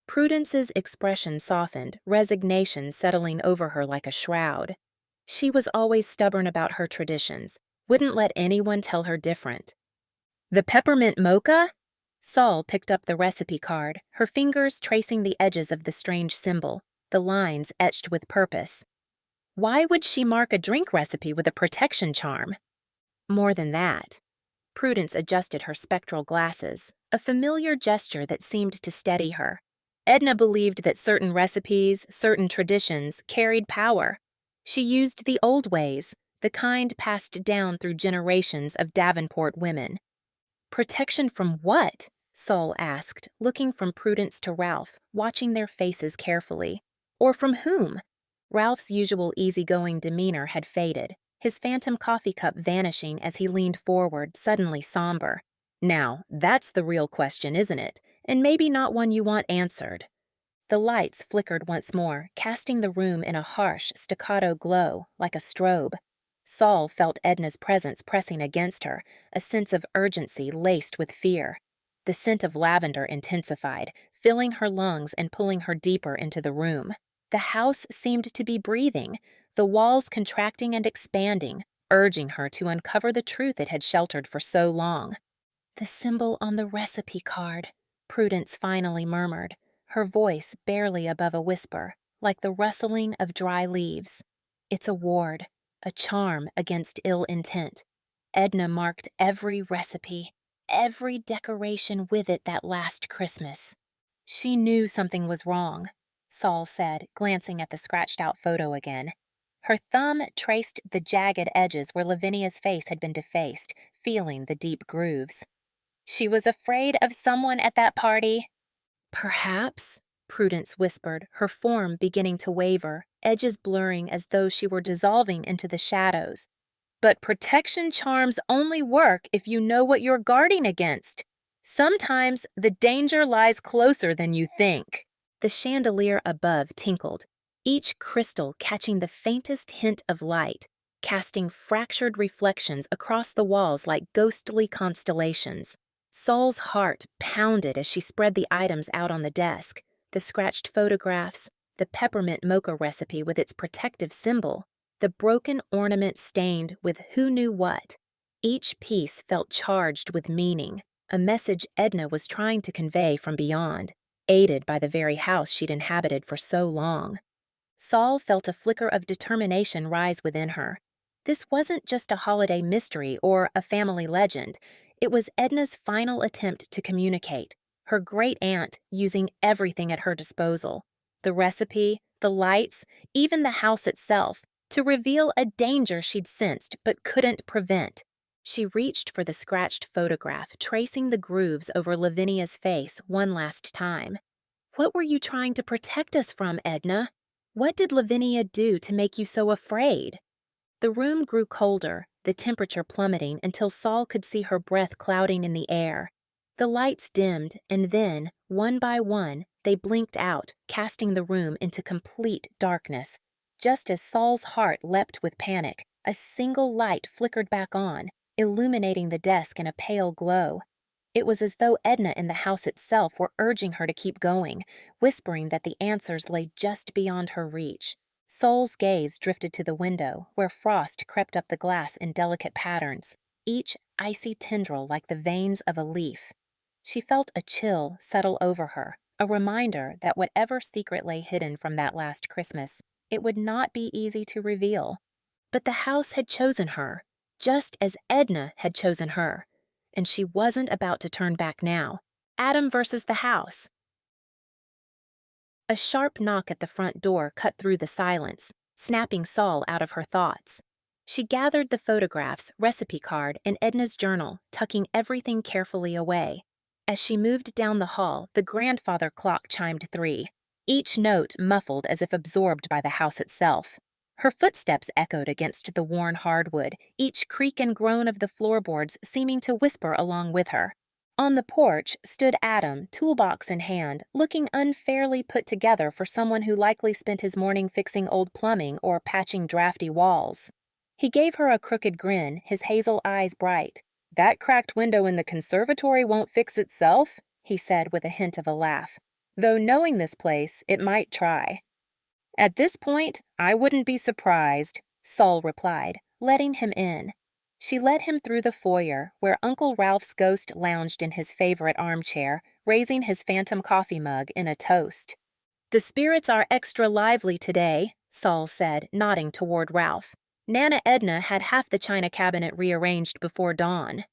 Prudence's expression softened, resignation settling over her like a shroud. She was always stubborn about her traditions, wouldn't let anyone tell her different. "The Peppermint Mocha?" Saul picked up the recipe card, her fingers tracing the edges of the strange symbol, the lines etched with purpose. Why would she mark a drink recipe with a protection charm? More than that. Prudence adjusted her spectral glasses, a familiar gesture that seemed to steady her. Edna believed that certain recipes, certain traditions, carried power. She used the old ways, the kind passed down through generations of Davenport women. "Protection from what?" Saul asked, looking from Prudence to Ralph, watching their faces carefully. Or from whom? Ralph's usual easygoing demeanor had faded, his phantom coffee cup vanishing as he leaned forward, suddenly somber. "Now, that's the real question, isn't it? And maybe not one you want answered." The lights flickered once more, casting the room in a harsh, staccato glow, like a strobe. Saul felt Edna's presence pressing against her, a sense of urgency laced with fear. The scent of lavender intensified, filling her lungs and pulling her deeper into the room. The house seemed to be breathing, the walls contracting and expanding, urging her to uncover the truth it had sheltered for so long. "The symbol on the recipe card," Prudence finally murmured, her voice barely above a whisper, like the rustling of dry leaves. "It's a ward, a charm against ill intent. Edna marked every recipe, every decoration with it that last Christmas." "She knew something was wrong," Saul said, glancing at the scratched-out photo again. Her thumb traced the jagged edges where Lavinia's face had been defaced, feeling the deep grooves. "She was afraid of someone at that party." "Perhaps," Prudence whispered, her form beginning to waver, edges blurring as though she were dissolving into the shadows. "But protection charms only work if you know what you're guarding against. Sometimes the danger lies closer than you think." The chandelier above tinkled, each crystal catching the faintest hint of light, casting fractured reflections across the walls like ghostly constellations. Saul's heart pounded as she spread the items out on the desk, the scratched photographs, the peppermint mocha recipe with its protective symbol, the broken ornament stained with who knew what. Each piece felt charged with meaning, a message Edna was trying to convey from beyond, aided by the very house she'd inhabited for so long. Saul felt a flicker of determination rise within her. This wasn't just a holiday mystery or a family legend. It was Edna's final attempt to communicate, her great-aunt using everything at her disposal, the recipe, the lights, even the house itself, to reveal a danger she'd sensed but couldn't prevent. She reached for the scratched photograph, tracing the grooves over Lavinia's face one last time. "What were you trying to protect us from, Edna? What did Lavinia do to make you so afraid?" The room grew colder, the temperature plummeting until Saul could see her breath clouding in the air. The lights dimmed, and then, one by one, they blinked out, casting the room into complete darkness. Just as Saul's heart leapt with panic, a single light flickered back on, illuminating the desk in a pale glow. It was as though Edna in the house itself were urging her to keep going, whispering that the answers lay just beyond her reach. Saul's gaze drifted to the window, where frost crept up the glass in delicate patterns, each icy tendril like the veins of a leaf. She felt a chill settle over her, a reminder that whatever secret lay hidden from that last Christmas, it would not be easy to reveal. But the house had chosen her, just as Edna had chosen her, and she wasn't about to turn back now. Adam versus the house. A sharp knock at the front door cut through the silence, snapping Saul out of her thoughts. She gathered the photographs, recipe card, and Edna's journal, tucking everything carefully away. As she moved down the hall, the grandfather clock chimed 3, each note muffled as if absorbed by the house itself. Her footsteps echoed against the worn hardwood, each creak and groan of the floorboards seeming to whisper along with her. On the porch stood Adam, toolbox in hand, looking unfairly put together for someone who likely spent his morning fixing old plumbing or patching drafty walls. He gave her a crooked grin, his hazel eyes bright. "That cracked window in the conservatory won't fix itself," he said with a hint of a laugh. "Though knowing this place, it might try." "At this point, I wouldn't be surprised," Saul replied, letting him in. She led him through the foyer, where Uncle Ralph's ghost lounged in his favorite armchair, raising his phantom coffee mug in a toast. "The spirits are extra lively today," Saul said, nodding toward Ralph. "Nana Edna had half the china cabinet rearranged before dawn."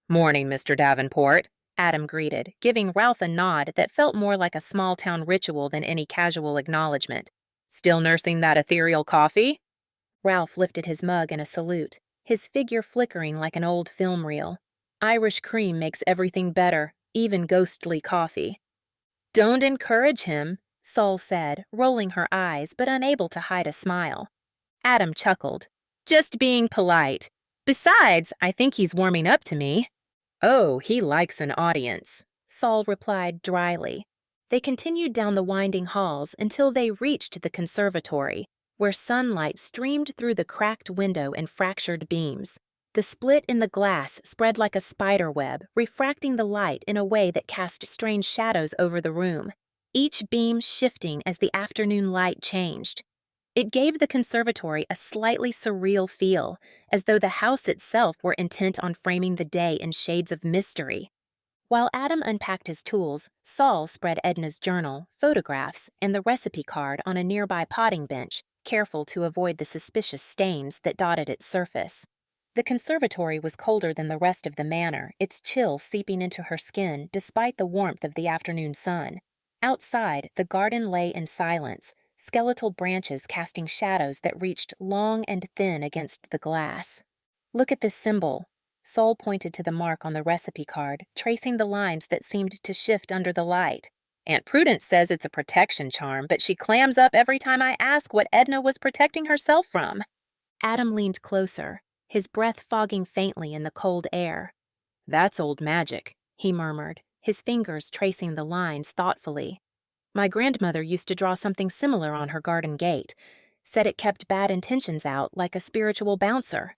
"Morning, Mr. Davenport," Adam greeted, giving Ralph a nod that felt more like a small-town ritual than any casual acknowledgement. "Still nursing that ethereal coffee?" Ralph lifted his mug in a salute, his figure flickering like an old film reel. "Irish cream makes everything better, even ghostly coffee." "Don't encourage him," Saul said, rolling her eyes but unable to hide a smile. Adam chuckled. "Just being polite. Besides, I think he's warming up to me." "Oh, he likes an audience," Saul replied dryly. They continued down the winding halls until they reached the conservatory, where sunlight streamed through the cracked window in fractured beams. The split in the glass spread like a spider web, refracting the light in a way that cast strange shadows over the room, each beam shifting as the afternoon light changed. It gave the conservatory a slightly surreal feel, as though the house itself were intent on framing the day in shades of mystery. While Adam unpacked his tools, Saul spread Edna's journal, photographs, and the recipe card on a nearby potting bench, careful to avoid the suspicious stains that dotted its surface. The conservatory was colder than the rest of the manor, its chill seeping into her skin despite the warmth of the afternoon sun. Outside, the garden lay in silence, skeletal branches casting shadows that reached long and thin against the glass. "Look at this symbol," Sol pointed to the mark on the recipe card, tracing the lines that seemed to shift under the light. Aunt Prudence says it's a protection charm, but she clams up every time I ask what Edna was protecting herself from. Adam leaned closer, his breath fogging faintly in the cold air. That's old magic, he murmured, his fingers tracing the lines thoughtfully. My grandmother used to draw something similar on her garden gate, said it kept bad intentions out like a spiritual bouncer.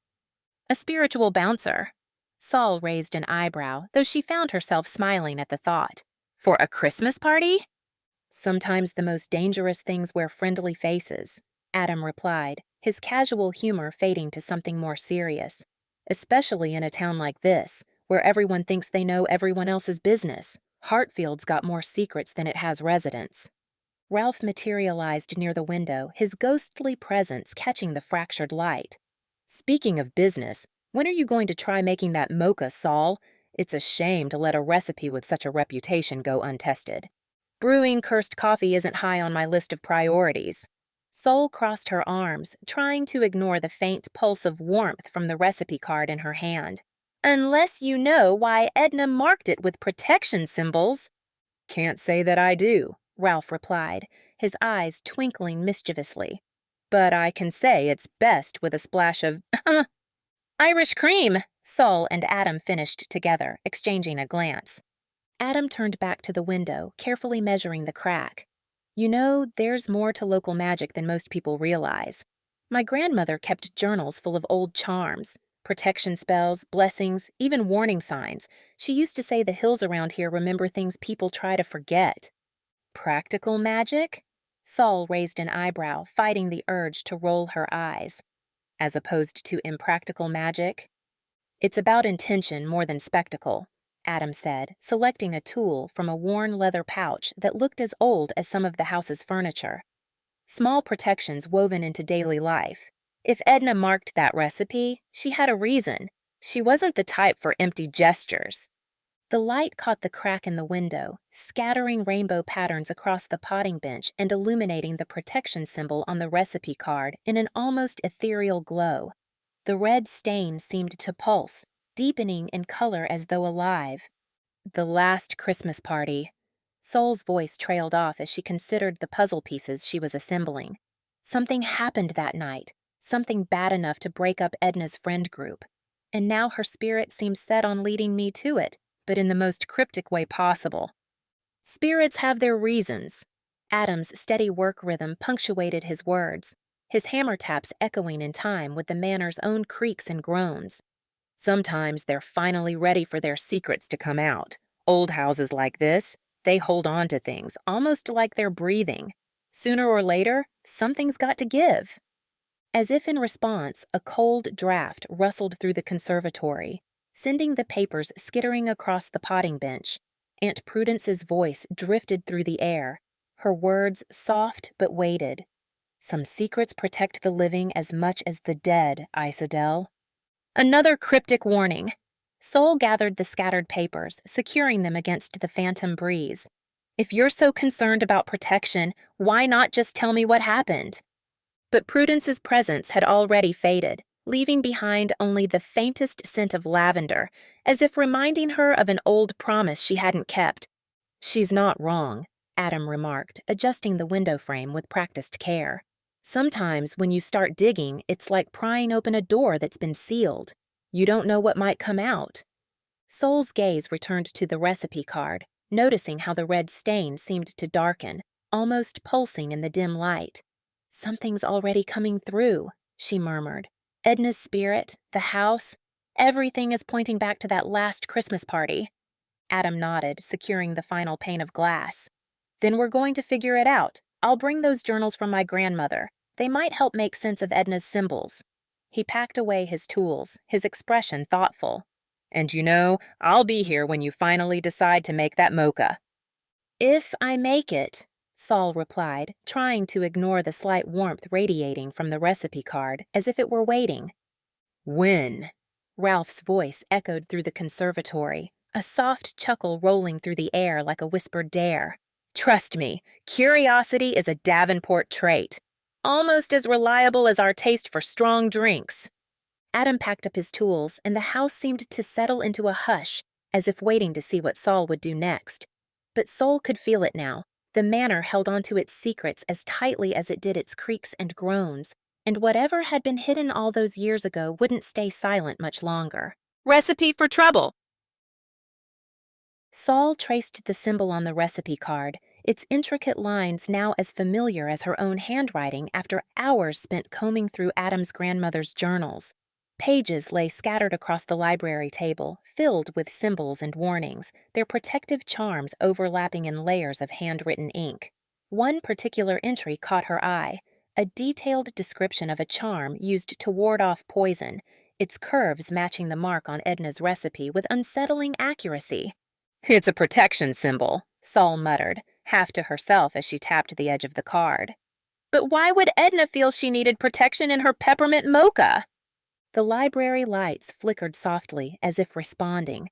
A spiritual bouncer? Sol raised an eyebrow, though she found herself smiling at the thought. For a Christmas party? Sometimes the most dangerous things wear friendly faces, Adam replied, his casual humor fading to something more serious. Especially in a town like this, where everyone thinks they know everyone else's business. Hartfield's got more secrets than it has residents. Ralph materialized near the window, his ghostly presence catching the fractured light. Speaking of business, when are you going to try making that mocha, Sol? It's a shame to let a recipe with such a reputation go untested. Brewing cursed coffee isn't high on my list of priorities. Sol crossed her arms, trying to ignore the faint pulse of warmth from the recipe card in her hand. Unless you know why Edna marked it with protection symbols. Can't say that I do, Ralph replied, his eyes twinkling mischievously. But I can say it's best with a splash of Irish cream, Sol and Adam finished together, exchanging a glance. Adam turned back to the window, carefully measuring the crack. You know, there's more to local magic than most people realize. My grandmother kept journals full of old charms, protection spells, blessings, even warning signs. She used to say the hills around here remember things people try to forget. Practical magic? Sol raised an eyebrow, fighting the urge to roll her eyes. As opposed to impractical magic? It's about intention more than spectacle, Adam said, selecting a tool from a worn leather pouch that looked as old as some of the house's furniture. Small protections woven into daily life. If Edna marked that recipe, she had a reason. She wasn't the type for empty gestures. The light caught the crack in the window, scattering rainbow patterns across the potting bench and illuminating the protection symbol on the recipe card in an almost ethereal glow. The red stain seemed to pulse, deepening in color as though alive. The last Christmas party. Sol's voice trailed off as she considered the puzzle pieces she was assembling. Something happened that night, something bad enough to break up Edna's friend group. And now her spirit seems set on leading me to it, but in the most cryptic way possible. Spirits have their reasons. Adam's steady work rhythm punctuated his words, his hammer taps echoing in time with the manor's own creaks and groans. Sometimes they're finally ready for their secrets to come out. Old houses like this, they hold on to things, almost like they're breathing. Sooner or later, something's got to give. As if in response, a cold draft rustled through the conservatory, sending the papers skittering across the potting bench. Aunt Prudence's voice drifted through the air, her words soft but weighted. Some secrets protect the living as much as the dead, Isadel. Another cryptic warning. Sol gathered the scattered papers, securing them against the phantom breeze. If you're so concerned about protection, why not just tell me what happened? But Prudence's presence had already faded, leaving behind only the faintest scent of lavender, as if reminding her of an old promise she hadn't kept. She's not wrong, Adam remarked, adjusting the window frame with practiced care. Sometimes when you start digging, it's like prying open a door that's been sealed. You don't know what might come out. Sol's gaze returned to the recipe card, noticing how the red stain seemed to darken, almost pulsing in the dim light. Something's already coming through, she murmured. Edna's spirit, the house, everything is pointing back to that last Christmas party. Adam nodded, securing the final pane of glass. Then we're going to figure it out. I'll bring those journals from my grandmother. They might help make sense of Edna's symbols. He packed away his tools, his expression thoughtful. And you know, I'll be here when you finally decide to make that mocha. If I make it, Sol replied, trying to ignore the slight warmth radiating from the recipe card as if it were waiting. When? Ralph's voice echoed through the conservatory, a soft chuckle rolling through the air like a whispered dare. Trust me, curiosity is a Davenport trait, almost as reliable as our taste for strong drinks. Adam packed up his tools, and the house seemed to settle into a hush, as if waiting to see what Saul would do next. But Saul could feel it now. The manor held onto its secrets as tightly as it did its creaks and groans, and whatever had been hidden all those years ago wouldn't stay silent much longer. Recipe for trouble. Saul traced the symbol on the recipe card, its intricate lines now as familiar as her own handwriting after hours spent combing through Adam's grandmother's journals. Pages lay scattered across the library table, filled with symbols and warnings, their protective charms overlapping in layers of handwritten ink. One particular entry caught her eye, a detailed description of a charm used to ward off poison, its curves matching the mark on Edna's recipe with unsettling accuracy. It's a protection symbol, Saul muttered, half to herself as she tapped the edge of the card. But why would Edna feel she needed protection in her peppermint mocha? The library lights flickered softly, as if responding.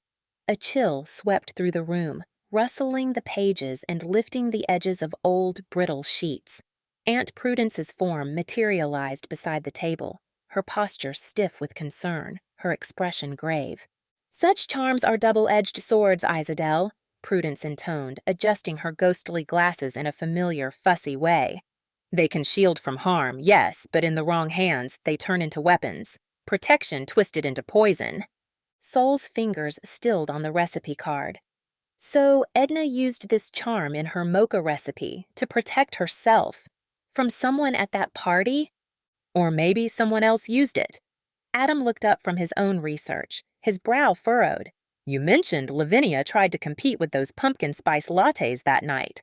A chill swept through the room, rustling the pages and lifting the edges of old, brittle sheets. Aunt Prudence's form materialized beside the table, her posture stiff with concern, her expression grave. "Such charms are double-edged swords, Isadel," Prudence intoned, adjusting her ghostly glasses in a familiar, fussy way. "They can shield from harm, yes, but in the wrong hands, they turn into weapons. Protection twisted into poison." Saul's fingers stilled on the recipe card. So Edna used this charm in her mocha recipe to protect herself. From someone at that party? Or maybe someone else used it. Adam looked up from his own research, his brow furrowed. "You mentioned Lavinia tried to compete with those pumpkin spice lattes that night."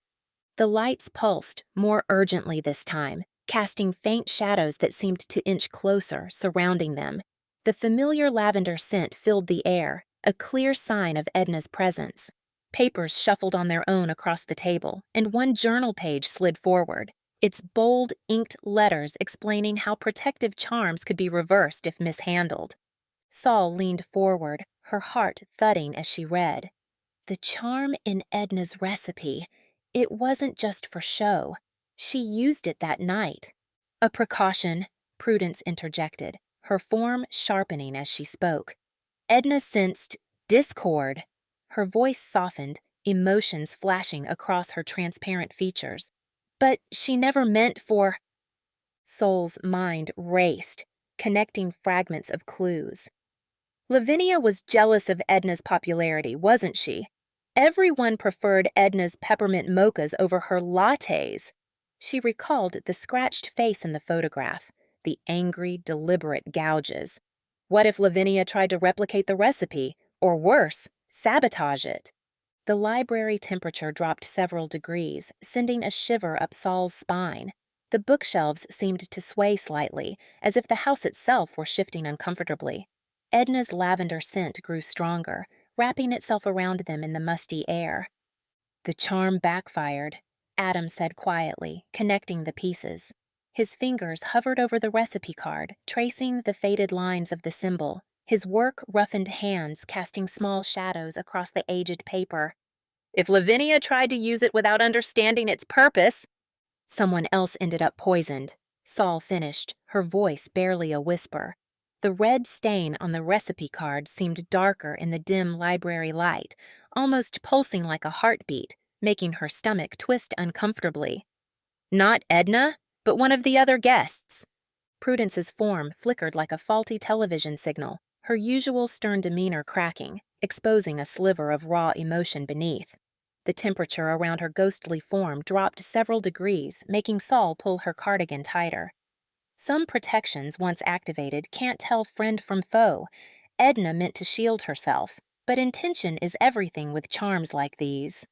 The lights pulsed, more urgently this time, casting faint shadows that seemed to inch closer, surrounding them. The familiar lavender scent filled the air, a clear sign of Edna's presence. Papers shuffled on their own across the table, and one journal page slid forward, its bold, inked letters explaining how protective charms could be reversed if mishandled. Saul leaned forward, her heart thudding as she read. The charm in Edna's recipe. It wasn't just for show. She used it that night. "A precaution," Prudence interjected, her form sharpening as she spoke. Edna sensed discord. Her voice softened, emotions flashing across her transparent features. "But she never meant for—" Saul's mind raced, connecting fragments of clues. Lavinia was jealous of Edna's popularity, wasn't she? Everyone preferred Edna's peppermint mochas over her lattes. She recalled the scratched face in the photograph, the angry, deliberate gouges. What if Lavinia tried to replicate the recipe, or worse, sabotage it? The library temperature dropped several degrees, sending a shiver up Saul's spine. The bookshelves seemed to sway slightly, as if the house itself were shifting uncomfortably. Edna's lavender scent grew stronger, wrapping itself around them in the musty air. "The charm backfired," Adam said quietly, connecting the pieces. His fingers hovered over the recipe card, tracing the faded lines of the symbol, his work-roughened hands casting small shadows across the aged paper. "If Lavinia tried to use it without understanding its purpose—" "Someone else ended up poisoned," Saul finished, her voice barely a whisper. The red stain on the recipe card seemed darker in the dim library light, almost pulsing like a heartbeat, making her stomach twist uncomfortably. "Not Edna, but one of the other guests." Prudence's form flickered like a faulty television signal, her usual stern demeanor cracking, exposing a sliver of raw emotion beneath. The temperature around her ghostly form dropped several degrees, making Saul pull her cardigan tighter. Some protections, once activated, can't tell friend from foe. Edna meant to shield herself, but intention is everything with charms like these.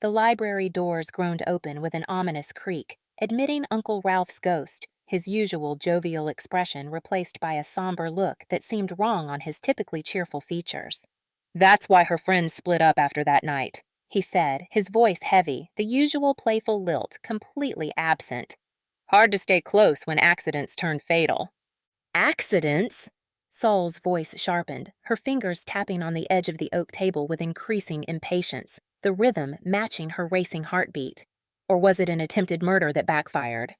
The library doors groaned open with an ominous creak, admitting Uncle Ralph's ghost, his usual jovial expression replaced by a somber look that seemed wrong on his typically cheerful features. "That's why her friends split up after that night," he said, his voice heavy, the usual playful lilt completely absent. "Hard to stay close when accidents turn fatal." "Accidents?" Saul's voice sharpened, her fingers tapping on the edge of the oak table with increasing impatience, the rhythm matching her racing heartbeat. "Or was it an attempted murder that backfired?"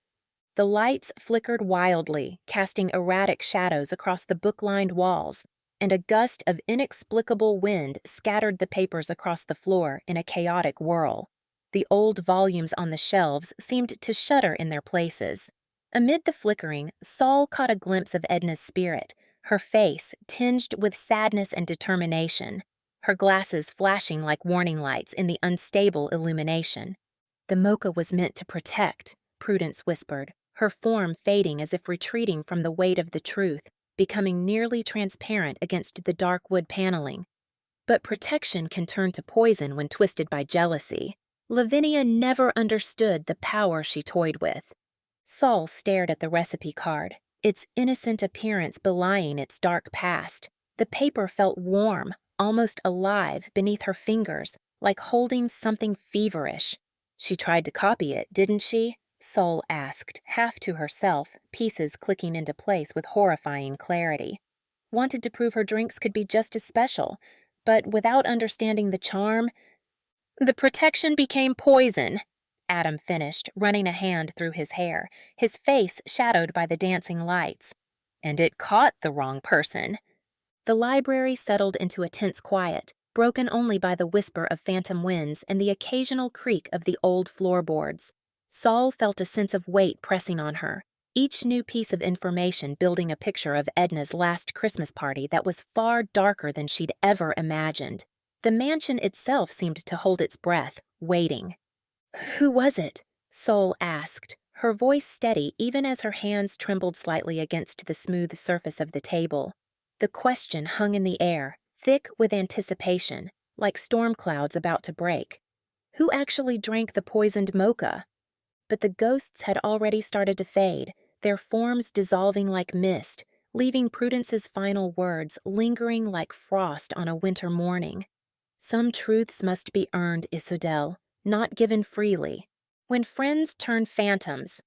The lights flickered wildly, casting erratic shadows across the book-lined walls, and a gust of inexplicable wind scattered the papers across the floor in a chaotic whirl. The old volumes on the shelves seemed to shudder in their places. Amid the flickering, Saul caught a glimpse of Edna's spirit, her face tinged with sadness and determination, her glasses flashing like warning lights in the unstable illumination. "The mocha was meant to protect," Prudence whispered, her form fading as if retreating from the weight of the truth, becoming nearly transparent against the dark wood paneling. "But protection can turn to poison when twisted by jealousy. Lavinia never understood the power she toyed with." Saul stared at the recipe card, its innocent appearance belying its dark past. The paper felt warm, almost alive, beneath her fingers, like holding something feverish. "She tried to copy it, didn't she?" Saul asked, half to herself, pieces clicking into place with horrifying clarity. "Wanted to prove her drinks could be just as special, but without understanding the charm—" "The protection became poison," Adam finished, running a hand through his hair, his face shadowed by the dancing lights. "And it caught the wrong person." The library settled into a tense quiet, broken only by the whisper of phantom winds and the occasional creak of the old floorboards. Saul felt a sense of weight pressing on her, each new piece of information building a picture of Edna's last Christmas party that was far darker than she'd ever imagined. The mansion itself seemed to hold its breath, waiting. "Who was it?" Saul asked, her voice steady even as her hands trembled slightly against the smooth surface of the table. The question hung in the air, thick with anticipation, like storm clouds about to break. Who actually drank the poisoned mocha? But the ghosts had already started to fade, their forms dissolving like mist, leaving Prudence's final words lingering like frost on a winter morning. "Some truths must be earned, Isodel, not given freely." When friends turn phantoms.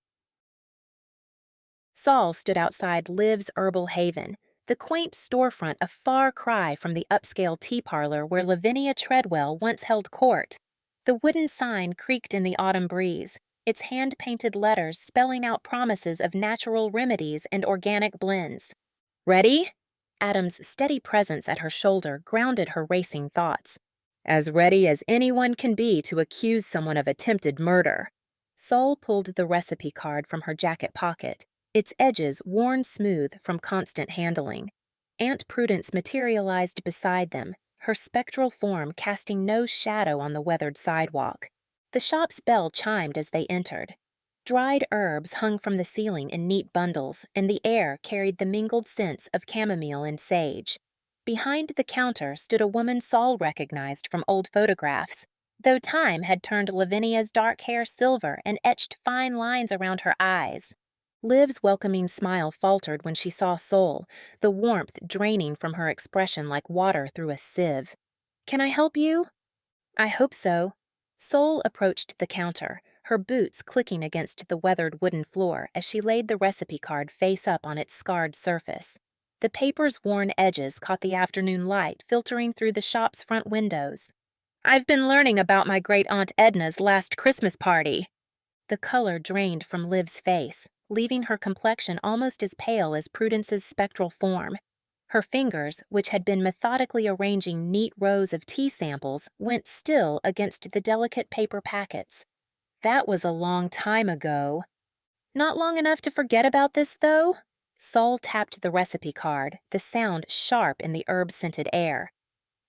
Saul stood outside Liv's Herbal Haven, the quaint storefront a far cry from the upscale tea parlor where Lavinia Treadwell once held court. The wooden sign creaked in the autumn breeze, its hand-painted letters spelling out promises of natural remedies and organic blends. "Ready?" Adam's steady presence at her shoulder grounded her racing thoughts. "As ready as anyone can be to accuse someone of attempted murder." Saul pulled the recipe card from her jacket pocket, its edges worn smooth from constant handling. Aunt Prudence materialized beside them, her spectral form casting no shadow on the weathered sidewalk. The shop's bell chimed as they entered. Dried herbs hung from the ceiling in neat bundles, and the air carried the mingled scents of chamomile and sage. Behind the counter stood a woman Saul recognized from old photographs, though time had turned Lavinia's dark hair silver and etched fine lines around her eyes. Liv's welcoming smile faltered when she saw Saul, the warmth draining from her expression like water through a sieve. "Can I help you?" "I hope so." Saul approached the counter, her boots clicking against the weathered wooden floor as she laid the recipe card face up on its scarred surface. The paper's worn edges caught the afternoon light filtering through the shop's front windows. "I've been learning about my great-aunt Edna's last Christmas party." The color drained from Liv's face, leaving her complexion almost as pale as Prudence's spectral form. Her fingers, which had been methodically arranging neat rows of tea samples, went still against the delicate paper packets. "That was a long time ago." "Not long enough to forget about this, though?" Saul tapped the recipe card, the sound sharp in the herb-scented air.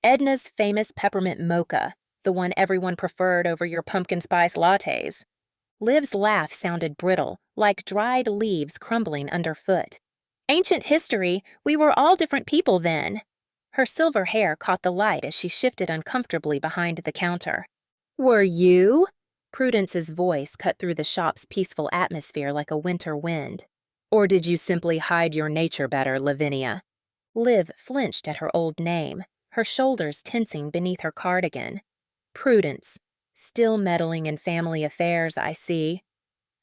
"Edna's famous peppermint mocha, the one everyone preferred over your pumpkin spice lattes." Liv's laugh sounded brittle, like dried leaves crumbling underfoot. "Ancient history, we were all different people then." Her silver hair caught the light as she shifted uncomfortably behind the counter. "Were you?" Prudence's voice cut through the shop's peaceful atmosphere like a winter wind. "Or did you simply hide your nature better, Lavinia?" Liv flinched at her old name, her shoulders tensing beneath her cardigan. "Prudence. Still meddling in family affairs, I see."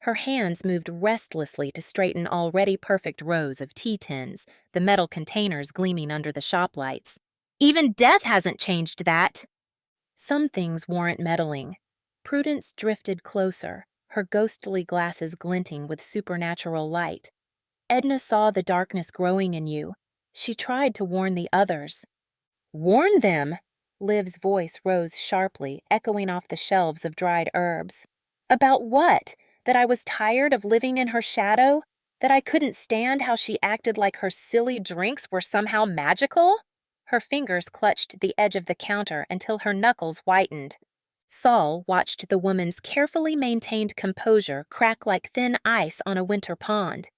Her hands moved restlessly to straighten already perfect rows of tea tins, the metal containers gleaming under the shop lights. "Even death hasn't changed that." "Some things warrant meddling." Prudence drifted closer, her ghostly glasses glinting with supernatural light. Edna saw the darkness growing in you. She tried to warn the others. Warn them? Liv's voice rose sharply, echoing off the shelves of dried herbs. About what? That I was tired of living in her shadow? That I couldn't stand how she acted like her silly drinks were somehow magical? Her fingers clutched the edge of the counter until her knuckles whitened. Saul watched the woman's carefully maintained composure crack like thin ice on a winter pond.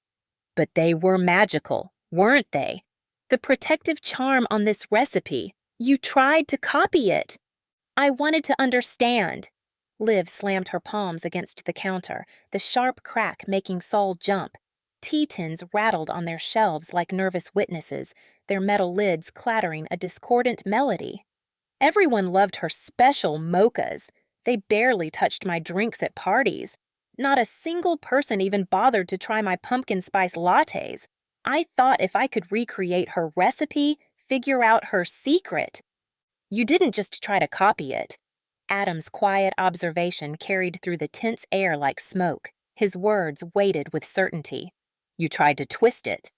But they were magical, weren't they? The protective charm on this recipe. You tried to copy it. I wanted to understand. Liv slammed her palms against the counter, the sharp crack making Saul jump. Tea tins rattled on their shelves like nervous witnesses, their metal lids clattering a discordant melody. Everyone loved her special mochas. They barely touched my drinks at parties. Not a single person even bothered to try my pumpkin spice lattes. I thought if I could recreate her recipe, figure out her secret. You didn't just try to copy it. Adam's quiet observation carried through the tense air like smoke. His words weighted with certainty. You tried to twist it.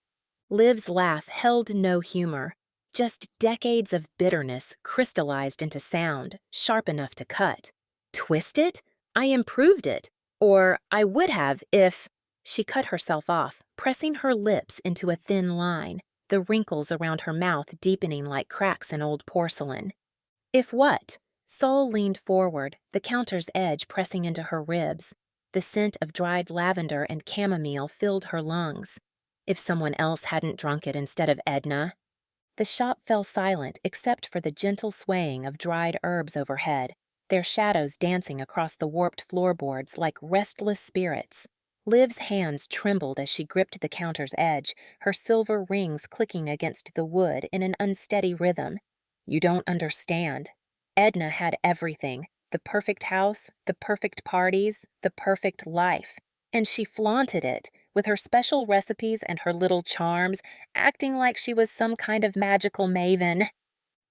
Liv's laugh held no humor. Just decades of bitterness crystallized into sound, sharp enough to cut. Twist it? I improved it. Or I would have if... She cut herself off, pressing her lips into a thin line, the wrinkles around her mouth deepening like cracks in old porcelain. If what? Saul leaned forward, the counter's edge pressing into her ribs. The scent of dried lavender and chamomile filled her lungs. If someone else hadn't drunk it instead of Edna. The shop fell silent except for the gentle swaying of dried herbs overhead, their shadows dancing across the warped floorboards like restless spirits. Liv's hands trembled as she gripped the counter's edge, her silver rings clicking against the wood in an unsteady rhythm. You don't understand. Edna had everything. The perfect house, the perfect parties, the perfect life. And she flaunted it, with her special recipes and her little charms, acting like she was some kind of magical maven.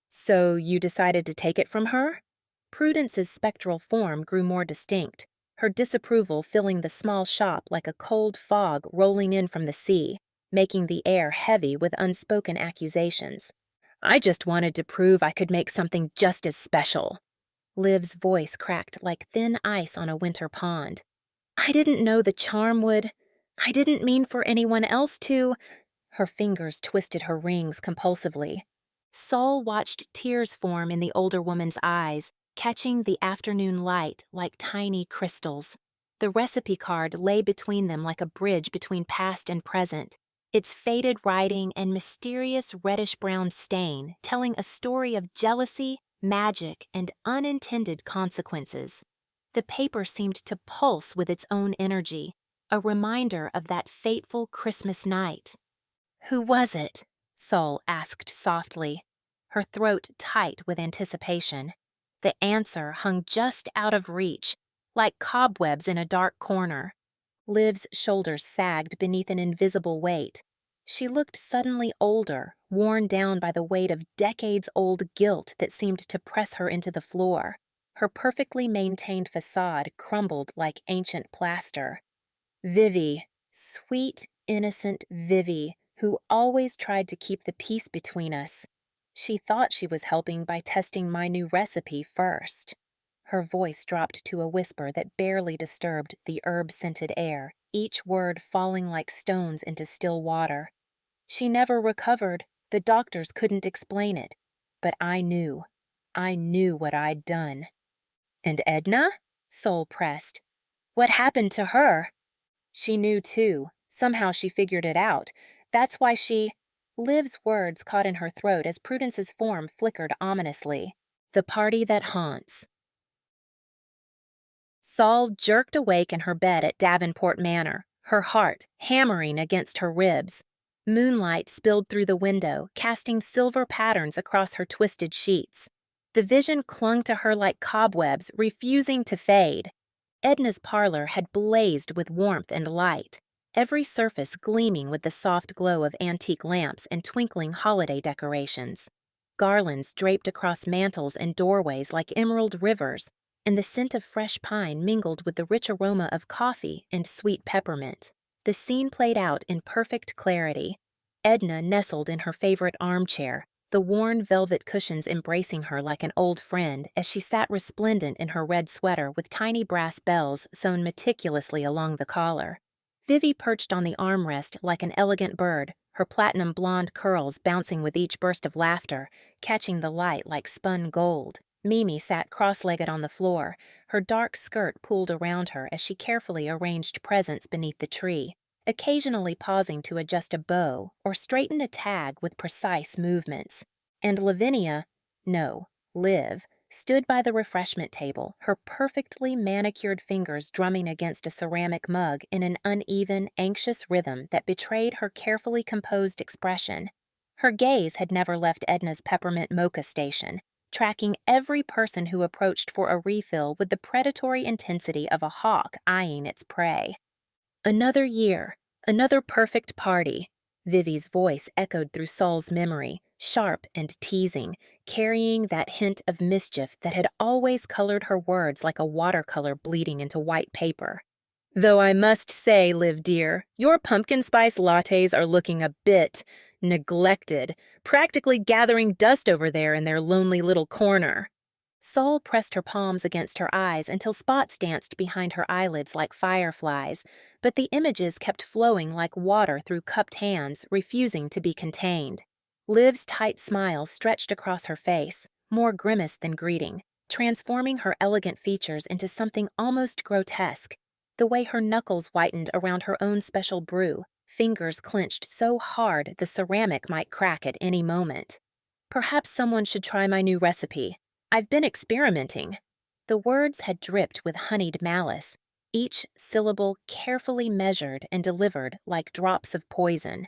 So you decided to take it from her? Prudence's spectral form grew more distinct, her disapproval filling the small shop like a cold fog rolling in from the sea, making the air heavy with unspoken accusations. I just wanted to prove I could make something just as special. Liv's voice cracked like thin ice on a winter pond. I didn't know the charm would... I didn't mean for anyone else to... Her fingers twisted her rings compulsively. Saul watched tears form in the older woman's eyes, catching the afternoon light like tiny crystals. The recipe card lay between them like a bridge between past and present, its faded writing and mysterious reddish-brown stain telling a story of jealousy, magic, and unintended consequences. The paper seemed to pulse with its own energy, a reminder of that fateful Christmas night. Who was it? Saul asked softly, her throat tight with anticipation. The answer hung just out of reach, like cobwebs in a dark corner. Liv's shoulders sagged beneath an invisible weight. She looked suddenly older, worn down by the weight of decades-old guilt that seemed to press her into the floor. Her perfectly maintained facade crumbled like ancient plaster. Vivi, sweet, innocent Vivi, who always tried to keep the peace between us. She thought she was helping by testing my new recipe first. Her voice dropped to a whisper that barely disturbed the herb-scented air, each word falling like stones into still water. She never recovered. The doctors couldn't explain it. But I knew. I knew what I'd done. And Edna? Sol pressed. What happened to her? She knew too. Somehow she figured it out. That's why she... Liv's words caught in her throat as Prudence's form flickered ominously. The party that haunts. Saul jerked awake in her bed at Davenport Manor, her heart hammering against her ribs. Moonlight spilled through the window, casting silver patterns across her twisted sheets. The vision clung to her like cobwebs, refusing to fade. Edna's parlor had blazed with warmth and light, every surface gleaming with the soft glow of antique lamps and twinkling holiday decorations. Garlands draped across mantels and doorways like emerald rivers, and the scent of fresh pine mingled with the rich aroma of coffee and sweet peppermint. The scene played out in perfect clarity. Edna nestled in her favorite armchair, the worn velvet cushions embracing her like an old friend as she sat resplendent in her red sweater with tiny brass bells sewn meticulously along the collar. Vivi perched on the armrest like an elegant bird, her platinum blonde curls bouncing with each burst of laughter, catching the light like spun gold. Mimi sat cross-legged on the floor, her dark skirt pulled around her as she carefully arranged presents beneath the tree, occasionally pausing to adjust a bow or straighten a tag with precise movements. And Liv, stood by the refreshment table, her perfectly manicured fingers drumming against a ceramic mug in an uneven, anxious rhythm that betrayed her carefully composed expression. Her gaze had never left Edna's Peppermint Mocha station, tracking every person who approached for a refill with the predatory intensity of a hawk eyeing its prey. Another year, another perfect party. Vivi's voice echoed through Saul's memory, sharp and teasing, carrying that hint of mischief that had always colored her words like a watercolor bleeding into white paper. Though I must say, Liv dear, your pumpkin spice lattes are looking a bit neglected, practically gathering dust over there in their lonely little corner. Saul pressed her palms against her eyes until spots danced behind her eyelids like fireflies, but the images kept flowing like water through cupped hands, refusing to be contained. Liv's tight smile stretched across her face, more grimace than greeting, transforming her elegant features into something almost grotesque. The way her knuckles whitened around her own special brew, fingers clenched so hard the ceramic might crack at any moment. Perhaps someone should try my new recipe. I've been experimenting. The words had dripped with honeyed malice, each syllable carefully measured and delivered like drops of poison.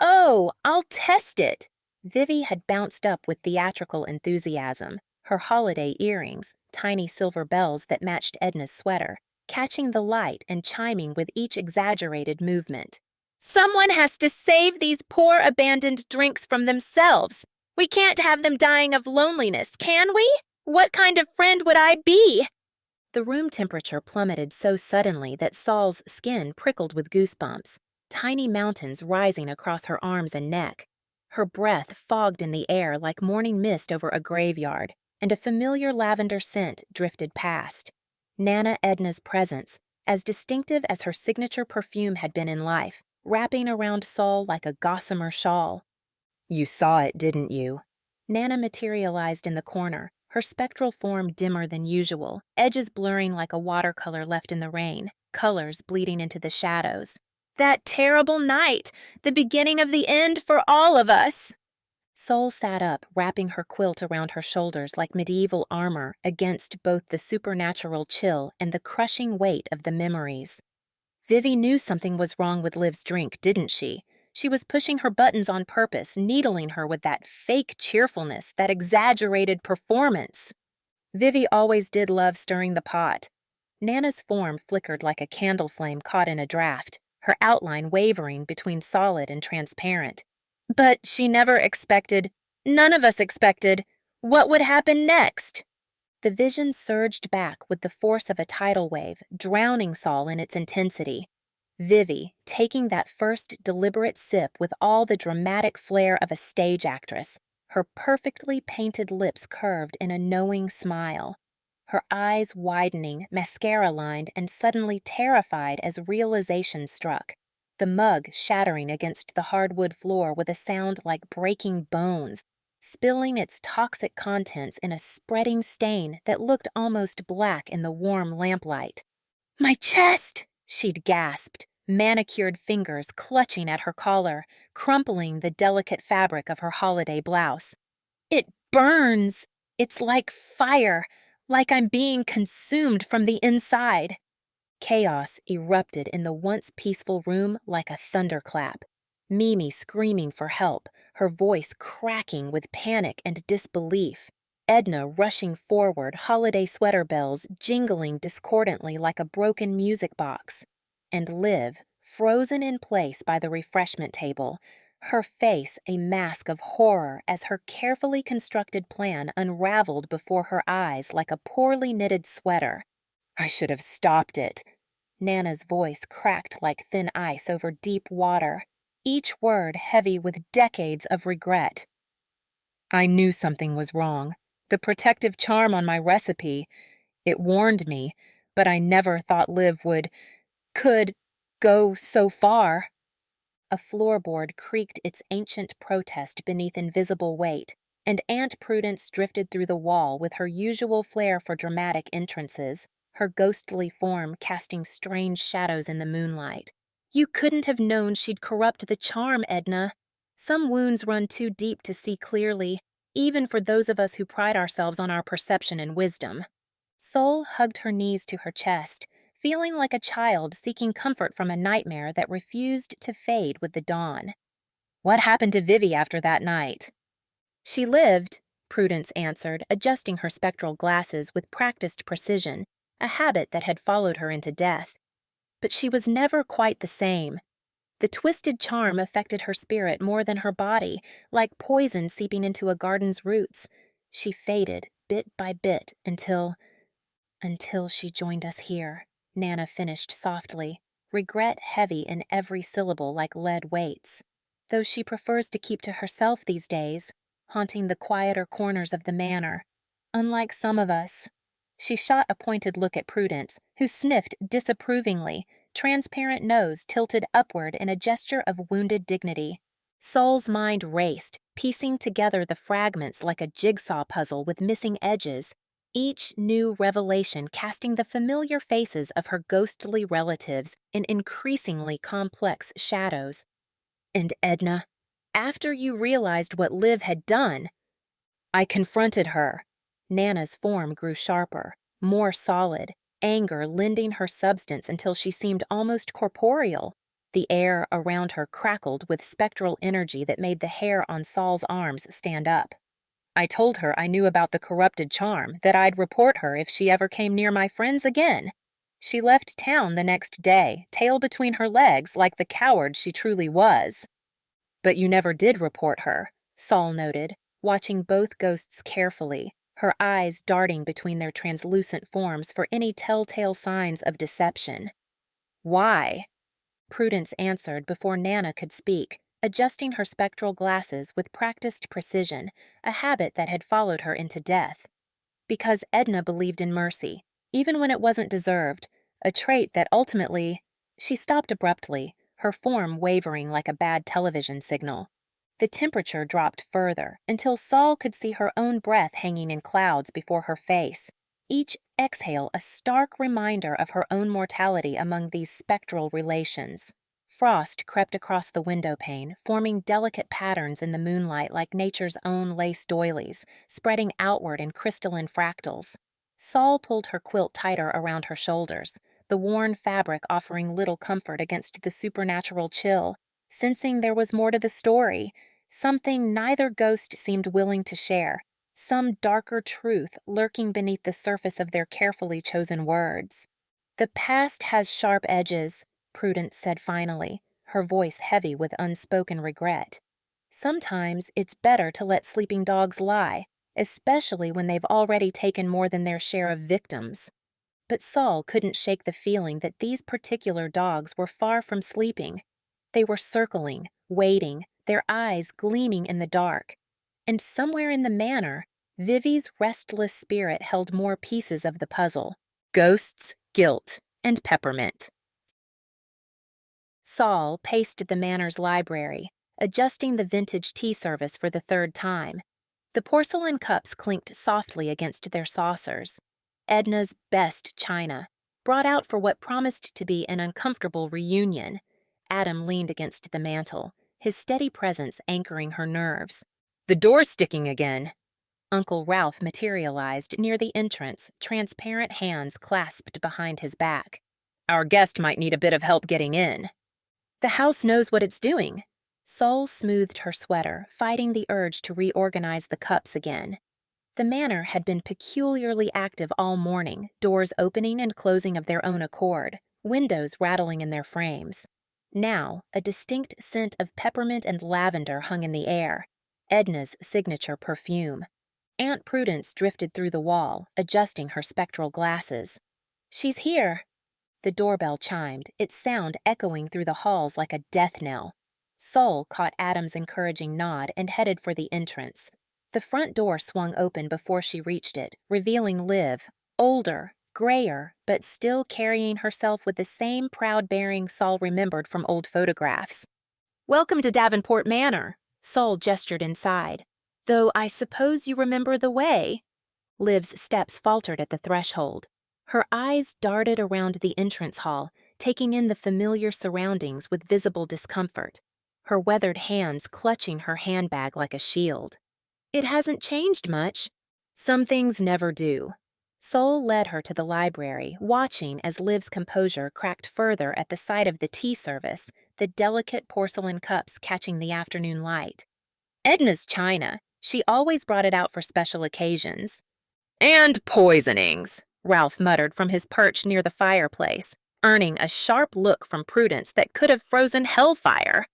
Oh, I'll test it! Vivi had bounced up with theatrical enthusiasm, her holiday earrings, tiny silver bells that matched Edna's sweater, catching the light and chiming with each exaggerated movement. Someone has to save these poor abandoned drinks from themselves. We can't have them dying of loneliness, can we? What kind of friend would I be? The room temperature plummeted so suddenly that Saul's skin prickled with goosebumps, tiny mountains rising across her arms and neck. Her breath fogged in the air like morning mist over a graveyard, and a familiar lavender scent drifted past. Nana Edna's presence, as distinctive as her signature perfume had been in life, wrapping around Saul like a gossamer shawl. You saw it, didn't you? Nana materialized in the corner, her spectral form dimmer than usual, edges blurring like a watercolor left in the rain, colors bleeding into the shadows. That terrible night, the beginning of the end for all of us. Sol sat up, wrapping her quilt around her shoulders like medieval armor against both the supernatural chill and the crushing weight of the memories. Vivi knew something was wrong with Liv's drink, didn't she? She was pushing her buttons on purpose, needling her with that fake cheerfulness, that exaggerated performance. Vivi always did love stirring the pot. Nana's form flickered like a candle flame caught in a draft, her outline wavering between solid and transparent. But she never expected, none of us expected, what would happen next. The vision surged back with the force of a tidal wave, drowning Saul in its intensity. Vivi, taking that first deliberate sip with all the dramatic flair of a stage actress, her perfectly painted lips curved in a knowing smile, her eyes widening, mascara-lined, and suddenly terrified as realization struck, the mug shattering against the hardwood floor with a sound like breaking bones, spilling its toxic contents in a spreading stain that looked almost black in the warm lamplight. "My chest!" she'd gasped, manicured fingers clutching at her collar, crumpling the delicate fabric of her holiday blouse. "It burns! It's like fire, like I'm being consumed from the inside." Chaos erupted in the once peaceful room like a thunderclap. Mimi screaming for help, her voice cracking with panic and disbelief. Edna rushing forward, holiday sweater bells jingling discordantly like a broken music box. And Liv, frozen in place by the refreshment table, her face a mask of horror as her carefully constructed plan unraveled before her eyes like a poorly knitted sweater. I should have stopped it. Nana's voice cracked like thin ice over deep water, each word heavy with decades of regret. I knew something was wrong. The protective charm on my recipe, it warned me, but I never thought Liv could go so far. A floorboard creaked its ancient protest beneath invisible weight, and Aunt Prudence drifted through the wall with her usual flair for dramatic entrances, her ghostly form casting strange shadows in the moonlight. You couldn't have known she'd corrupt the charm, Edna. Some wounds run too deep to see clearly, even for those of us who pride ourselves on our perception and wisdom. Sol hugged her knees to her chest, feeling like a child seeking comfort from a nightmare that refused to fade with the dawn. What happened to Vivi after that night? She lived, Prudence answered, adjusting her spectral glasses with practiced precision, a habit that had followed her into death. But she was never quite the same. The twisted charm affected her spirit more than her body, like poison seeping into a garden's roots. She faded, bit by bit, until she joined us here, Nana finished softly, regret heavy in every syllable like lead weights. Though she prefers to keep to herself these days, haunting the quieter corners of the manor. Unlike some of us. She shot a pointed look at Prudence, who sniffed disapprovingly, transparent nose tilted upward in a gesture of wounded dignity. Sol's mind raced, piecing together the fragments like a jigsaw puzzle with missing edges, each new revelation casting the familiar faces of her ghostly relatives in increasingly complex shadows. And Edna, after you realized what Liv had done, I confronted her. Nana's form grew sharper, more solid, anger lending her substance until she seemed almost corporeal. The air around her crackled with spectral energy that made the hair on Sol's arms stand up. I told her I knew about the corrupted charm, that I'd report her if she ever came near my friends again. She left town the next day, tail between her legs like the coward she truly was. But you never did report her, Sol noted, watching both ghosts carefully, her eyes darting between their translucent forms for any telltale signs of deception. Why? Prudence answered before Nana could speak, adjusting her spectral glasses with practiced precision, a habit that had followed her into death. Because Edna believed in mercy, even when it wasn't deserved, a trait that ultimately— She stopped abruptly, her form wavering like a bad television signal. The temperature dropped further until Sol could see her own breath hanging in clouds before her face, each exhale a stark reminder of her own mortality among these spectral relations. Frost crept across the window pane, forming delicate patterns in the moonlight like nature's own lace doilies, spreading outward in crystalline fractals. Sol pulled her quilt tighter around her shoulders, the worn fabric offering little comfort against the supernatural chill, sensing there was more to the story, something neither ghost seemed willing to share, some darker truth lurking beneath the surface of their carefully chosen words. The past has sharp edges, Prudence said finally, her voice heavy with unspoken regret. Sometimes it's better to let sleeping dogs lie, especially when they've already taken more than their share of victims. But Sol couldn't shake the feeling that these particular dogs were far from sleeping. They were circling, waiting, their eyes gleaming in the dark. And somewhere in the manor, Vivi's restless spirit held more pieces of the puzzle. Ghosts, guilt, and peppermint. Sol paced the manor's library, adjusting the vintage tea service for the third time. The porcelain cups clinked softly against their saucers. Edna's best china, brought out for what promised to be an uncomfortable reunion. Adam leaned against the mantel, his steady presence anchoring her nerves. The door's sticking again. Uncle Ralph materialized near the entrance, transparent hands clasped behind his back. Our guest might need a bit of help getting in. The house knows what it's doing. Sol smoothed her sweater, fighting the urge to reorganize the cups again. The manor had been peculiarly active all morning, doors opening and closing of their own accord, windows rattling in their frames. Now, a distinct scent of peppermint and lavender hung in the air, Edna's signature perfume. Aunt Prudence drifted through the wall, adjusting her spectral glasses. "She's here." The doorbell chimed, its sound echoing through the halls like a death knell. Sol caught Adam's encouraging nod and headed for the entrance. The front door swung open before she reached it, revealing Liv, older, grayer, but still carrying herself with the same proud bearing Sol remembered from old photographs. "Welcome to Davenport Manor," Sol gestured inside. "Though I suppose you remember the way." Liv's steps faltered at the threshold. Her eyes darted around the entrance hall, taking in the familiar surroundings with visible discomfort, her weathered hands clutching her handbag like a shield. "It hasn't changed much." "Some things never do." Sol led her to the library, watching as Liv's composure cracked further at the sight of the tea service, the delicate porcelain cups catching the afternoon light. "Edna's china. She always brought it out for special occasions." "And poisonings," Ralph muttered from his perch near the fireplace, earning a sharp look from Prudence that could have frozen hellfire.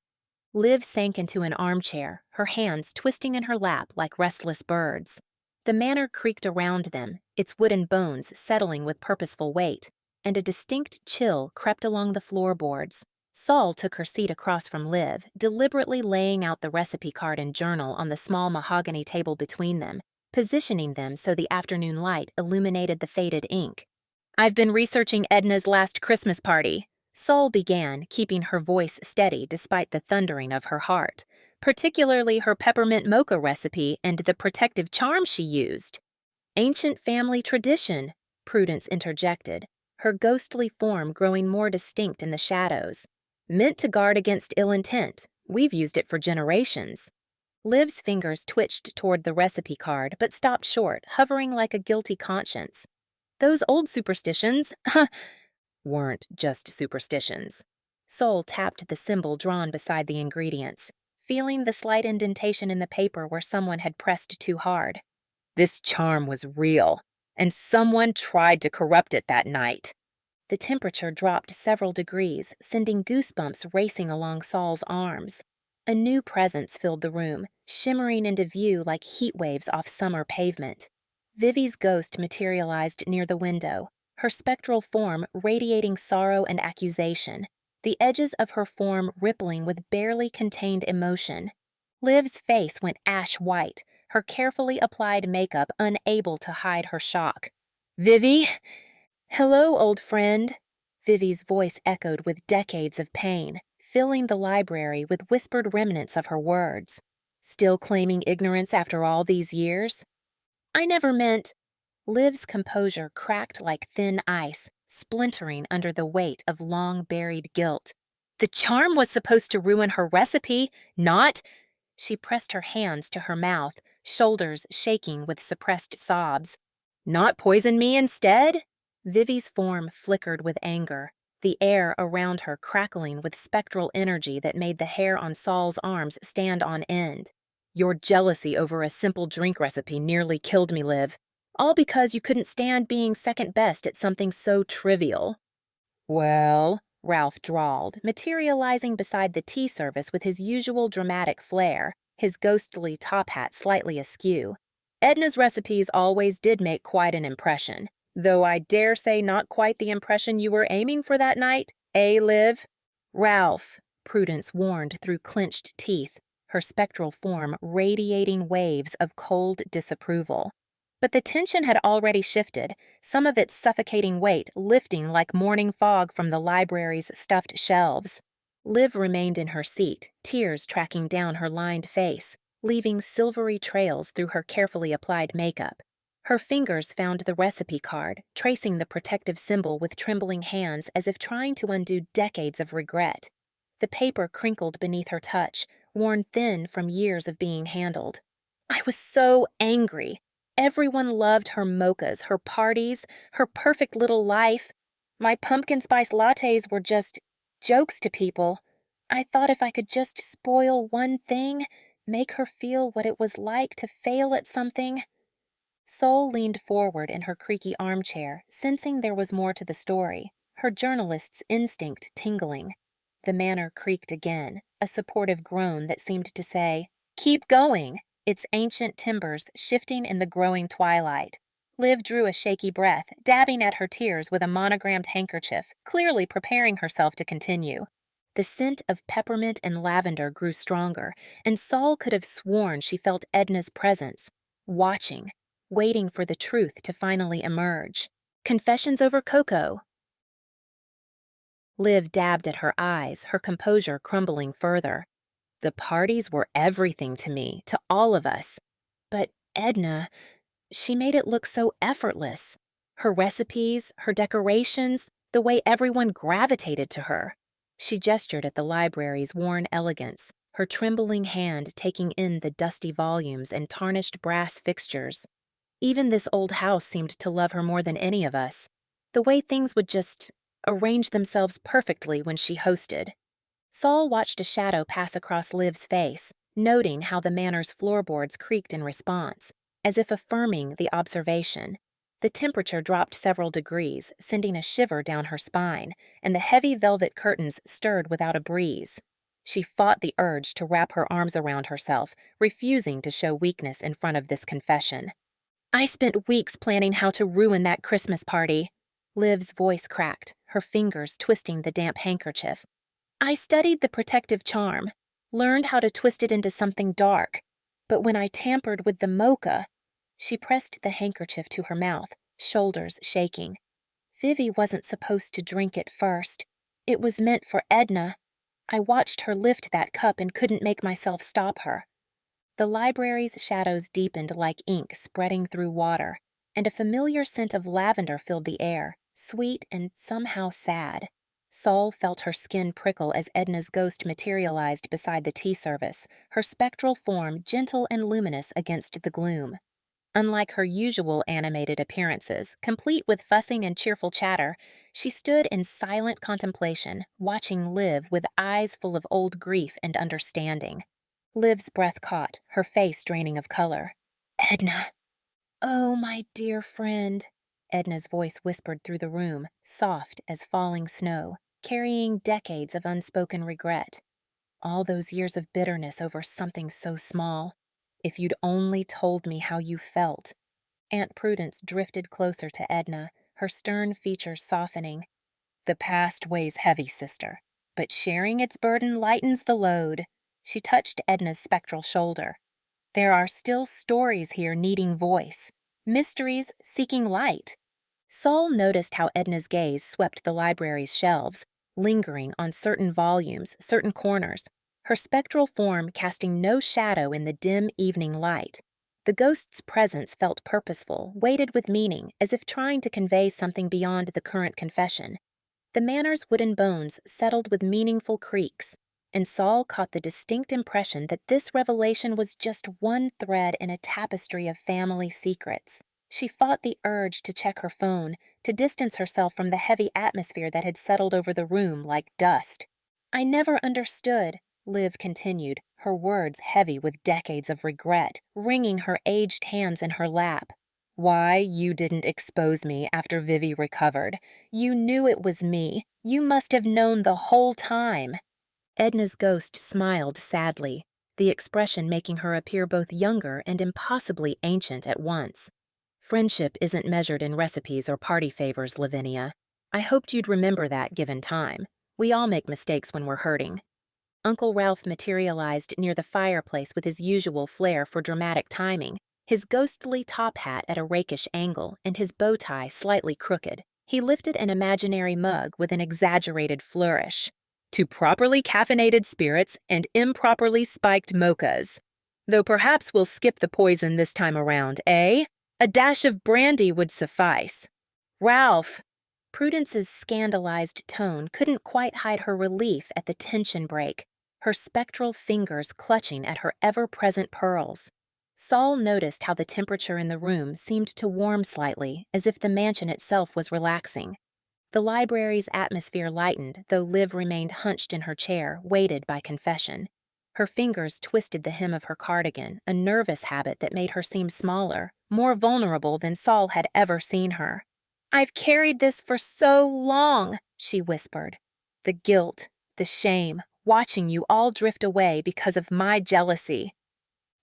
Liv sank into an armchair, her hands twisting in her lap like restless birds. The manor creaked around them, its wooden bones settling with purposeful weight, and a distinct chill crept along the floorboards. Sol took her seat across from Liv, deliberately laying out the recipe card and journal on the small mahogany table between them, positioning them so the afternoon light illuminated the faded ink. "I've been researching Edna's last Christmas party," Sol began, keeping her voice steady despite the thundering of her heart, "particularly her peppermint mocha recipe and the protective charm she used." "Ancient family tradition," Prudence interjected, her ghostly form growing more distinct in the shadows. "Meant to guard against ill intent. We've used it for generations." Liv's fingers twitched toward the recipe card but stopped short, hovering like a guilty conscience. "Those old superstitions weren't just superstitions." Sol tapped the symbol drawn beside the ingredients, feeling the slight indentation in the paper where someone had pressed too hard. "This charm was real, and someone tried to corrupt it that night." The temperature dropped several degrees, sending goosebumps racing along Sol's arms. A new presence filled the room, shimmering into view like heat waves off summer pavement. Vivi's ghost materialized near the window, her spectral form radiating sorrow and accusation, the edges of her form rippling with barely contained emotion. Liv's face went ash white, her carefully applied makeup unable to hide her shock. "Vivi?" "Hello, old friend." Vivi's voice echoed with decades of pain, filling the library with whispered remnants of her words. "Still claiming ignorance after all these years?" "I never meant—" Liv's composure cracked like thin ice, splintering under the weight of long-buried guilt. "The charm was supposed to ruin her recipe, not—" She pressed her hands to her mouth, shoulders shaking with suppressed sobs. "Not poison me instead?" Vivi's form flickered with anger, the air around her crackling with spectral energy that made the hair on Sol's arms stand on end. "Your jealousy over a simple drink recipe nearly killed me, Liv. All because you couldn't stand being second best at something so trivial." "Well," Ralph drawled, materializing beside the tea service with his usual dramatic flair, his ghostly top hat slightly askew. "Edna's recipes always did make quite an impression. Though I dare say not quite the impression you were aiming for that night, eh, Liv?" "Ralph," Prudence warned through clenched teeth, her spectral form radiating waves of cold disapproval. But the tension had already shifted, some of its suffocating weight lifting like morning fog from the library's stuffed shelves. Liv remained in her seat, tears tracking down her lined face, leaving silvery trails through her carefully applied makeup. Her fingers found the recipe card, tracing the protective symbol with trembling hands as if trying to undo decades of regret. The paper crinkled beneath her touch, worn thin from years of being handled. "I was so angry. Everyone loved her mochas, her parties, her perfect little life. My pumpkin spice lattes were just jokes to people. I thought if I could just spoil one thing, make her feel what it was like to fail at something." Sol leaned forward in her creaky armchair, sensing there was more to the story, her journalist's instinct tingling. The manor creaked again, a supportive groan that seemed to say, "Keep going!" its ancient timbers shifting in the growing twilight. Liv drew a shaky breath, dabbing at her tears with a monogrammed handkerchief, clearly preparing herself to continue. The scent of peppermint and lavender grew stronger, and Saul could have sworn she felt Edna's presence, watching, waiting for the truth to finally emerge. Confessions over cocoa. Liv dabbed at her eyes, her composure crumbling further. The parties were everything to me, to all of us. But Edna, she made it look so effortless. Her recipes, her decorations, the way everyone gravitated to her. She gestured at the library's worn elegance, her trembling hand taking in the dusty volumes and tarnished brass fixtures. Even this old house seemed to love her more than any of us. The way things would just arrange themselves perfectly when she hosted. Saul watched a shadow pass across Liv's face, noting how the manor's floorboards creaked in response, as if affirming the observation. The temperature dropped several degrees, sending a shiver down her spine, and the heavy velvet curtains stirred without a breeze. She fought the urge to wrap her arms around herself, refusing to show weakness in front of this confession. "I spent weeks planning how to ruin that Christmas party." Liv's voice cracked, her fingers twisting the damp handkerchief. "I studied the protective charm, learned how to twist it into something dark. But when I tampered with the mocha," she pressed the handkerchief to her mouth, shoulders shaking. "Vivi wasn't supposed to drink it first. It was meant for Edna. I watched her lift that cup and couldn't make myself stop her." The library's shadows deepened like ink spreading through water, and a familiar scent of lavender filled the air, sweet and somehow sad. Saul felt her skin prickle as Edna's ghost materialized beside the tea service, her spectral form gentle and luminous against the gloom. Unlike her usual animated appearances, complete with fussing and cheerful chatter, she stood in silent contemplation, watching Liv with eyes full of old grief and understanding. Liv's breath caught, her face draining of color. "Edna." "Oh, my dear friend," Edna's voice whispered through the room, soft as falling snow, carrying decades of unspoken regret. All those years of bitterness over something so small. If you'd only told me how you felt. Aunt Prudence drifted closer to Edna, her stern features softening. "The past weighs heavy, sister, but sharing its burden lightens the load." She touched Edna's spectral shoulder. "There are still stories here needing voice, mysteries seeking light." Saul noticed how Edna's gaze swept the library's shelves, lingering on certain volumes, certain corners, her spectral form casting no shadow in the dim evening light. The ghost's presence felt purposeful, weighted with meaning, as if trying to convey something beyond the current confession. The manor's wooden bones settled with meaningful creaks, and Saul caught the distinct impression that this revelation was just one thread in a tapestry of family secrets. She fought the urge to check her phone, to distance herself from the heavy atmosphere that had settled over the room like dust. "I never understood," Liv continued, her words heavy with decades of regret, wringing her aged hands in her lap. "Why you didn't expose me after Vivi recovered. You knew it was me. You must have known the whole time." Edna's ghost smiled sadly, the expression making her appear both younger and impossibly ancient at once. "Friendship isn't measured in recipes or party favors, Lavinia. I hoped you'd remember that given time. We all make mistakes when we're hurting." Uncle Ralph materialized near the fireplace with his usual flair for dramatic timing, his ghostly top hat at a rakish angle and his bow tie slightly crooked. He lifted an imaginary mug with an exaggerated flourish. "To properly caffeinated spirits and improperly spiked mochas. Though perhaps we'll skip the poison this time around, eh? A dash of brandy would suffice." "Ralph!" Prudence's scandalized tone couldn't quite hide her relief at the tension break, her spectral fingers clutching at her ever-present pearls. Saul noticed how the temperature in the room seemed to warm slightly, as if the mansion itself was relaxing. The library's atmosphere lightened, though Liv remained hunched in her chair, weighted by confession. Her fingers twisted the hem of her cardigan, a nervous habit that made her seem smaller, more vulnerable than Saul had ever seen her. "I've carried this for so long," she whispered. The guilt, the shame, watching you all drift away because of my jealousy."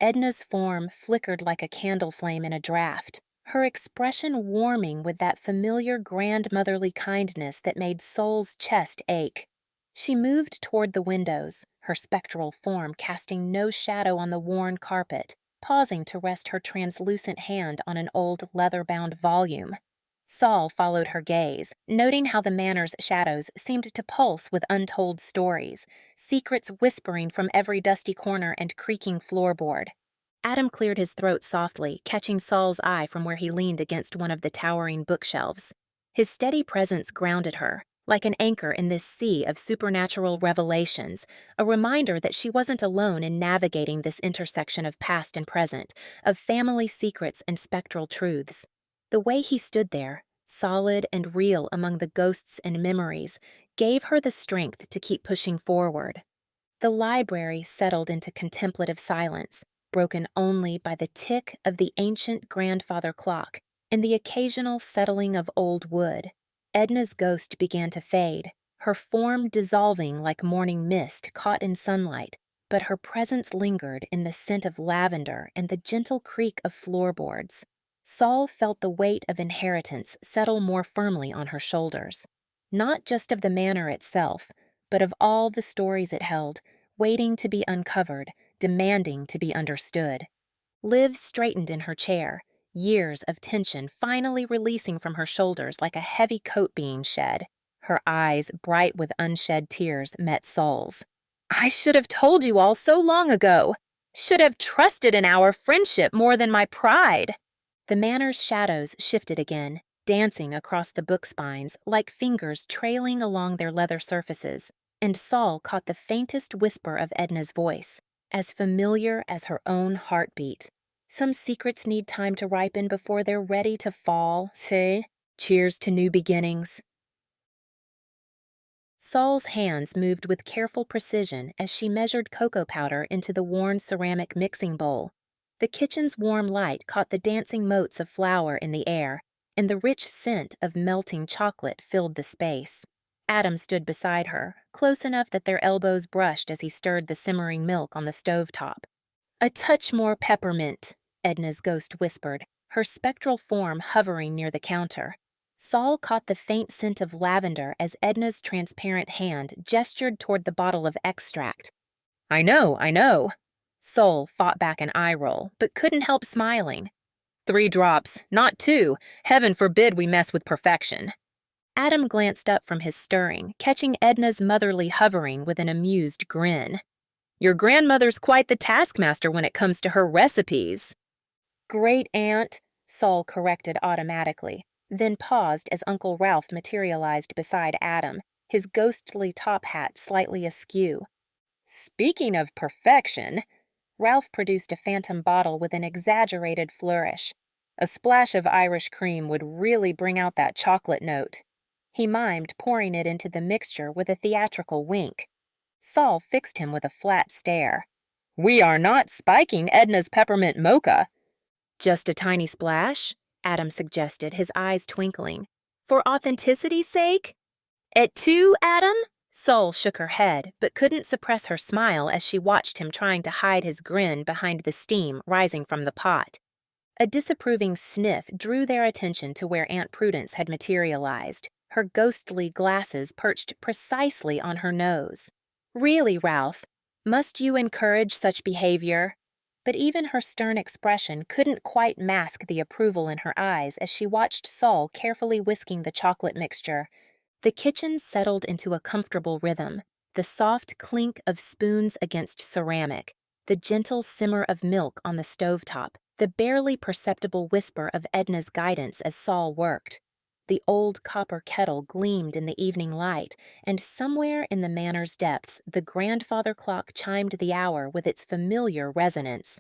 Edna's form flickered like a candle flame in a draught, her expression warming with that familiar grandmotherly kindness that made Sol's chest ache. She moved toward the windows, her spectral form casting no shadow on the worn carpet, pausing to rest her translucent hand on an old leather-bound volume. Sol followed her gaze, noting how the manor's shadows seemed to pulse with untold stories, secrets whispering from every dusty corner and creaking floorboard. Adam cleared his throat softly, catching Sol's eye from where he leaned against one of the towering bookshelves. His steady presence grounded her, like an anchor in this sea of supernatural revelations, a reminder that she wasn't alone in navigating this intersection of past and present, of family secrets and spectral truths. The way he stood there, solid and real among the ghosts and memories, gave her the strength to keep pushing forward. The library settled into contemplative silence, broken only by the tick of the ancient grandfather clock and the occasional settling of old wood. Edna's ghost began to fade, her form dissolving like morning mist caught in sunlight, but her presence lingered in the scent of lavender and the gentle creak of floorboards. Sol felt the weight of inheritance settle more firmly on her shoulders, not just of the manor itself, but of all the stories it held, waiting to be uncovered, demanding to be understood. Liv straightened in her chair, years of tension finally releasing from her shoulders like a heavy coat being shed. Her eyes, bright with unshed tears, met Sol's. "I should have told you all so long ago. Should have trusted in our friendship more than my pride." The manor's shadows shifted again, dancing across the book spines like fingers trailing along their leather surfaces, and Sol caught the faintest whisper of Edna's voice, as familiar as her own heartbeat. "Some secrets need time to ripen before they're ready to fall, see? Cheers to new beginnings." Sol's hands moved with careful precision as she measured cocoa powder into the worn ceramic mixing bowl. The kitchen's warm light caught the dancing motes of flour in the air, and the rich scent of melting chocolate filled the space. Adam stood beside her, close enough that their elbows brushed as he stirred the simmering milk on the stove top. "A touch more peppermint," Edna's ghost whispered, her spectral form hovering near the counter. Sol caught the faint scent of lavender as Edna's transparent hand gestured toward the bottle of extract. I know." Sol fought back an eye roll, but couldn't help smiling. 3 drops, not 2. Heaven forbid we mess with perfection." Adam glanced up from his stirring, catching Edna's motherly hovering with an amused grin. "Your grandmother's quite the taskmaster when it comes to her recipes." "Great aunt," Sol corrected automatically, then paused as Uncle Ralph materialized beside Adam, his ghostly top hat slightly askew. "Speaking of perfection," Ralph produced a phantom bottle with an exaggerated flourish. "A splash of Irish cream would really bring out that chocolate note." He mimed pouring it into the mixture with a theatrical wink. Sol fixed him with a flat stare. "We are not spiking Edna's Peppermint Mocha." "Just a tiny splash?" Adam suggested, his eyes twinkling. "For authenticity's sake?" "Et tu, Adam?" Sol shook her head, but couldn't suppress her smile as she watched him trying to hide his grin behind the steam rising from the pot. A disapproving sniff drew their attention to where Aunt Prudence had materialized, her ghostly glasses perched precisely on her nose. "Really, Ralph, must you encourage such behavior?" But even her stern expression couldn't quite mask the approval in her eyes as she watched Sol carefully whisking the chocolate mixture. The kitchen settled into a comfortable rhythm, the soft clink of spoons against ceramic, the gentle simmer of milk on the stovetop, the barely perceptible whisper of Edna's guidance as Sol worked. The old copper kettle gleamed in the evening light, and somewhere in the manor's depths the grandfather clock chimed the hour with its familiar resonance.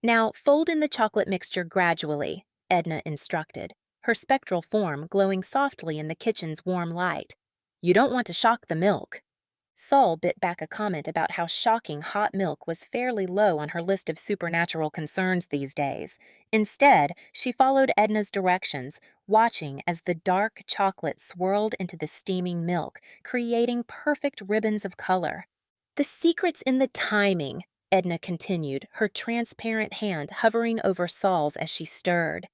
"Now fold in the chocolate mixture gradually," Edna instructed, her spectral form glowing softly in the kitchen's warm light. "You don't want to shock the milk." Saul bit back a comment about how shocking hot milk was fairly low on her list of supernatural concerns these days. Instead, she followed Edna's directions, watching as the dark chocolate swirled into the steaming milk, creating perfect ribbons of color. The secret's in the timing, Edna continued, her transparent hand hovering over Saul's as she stirred.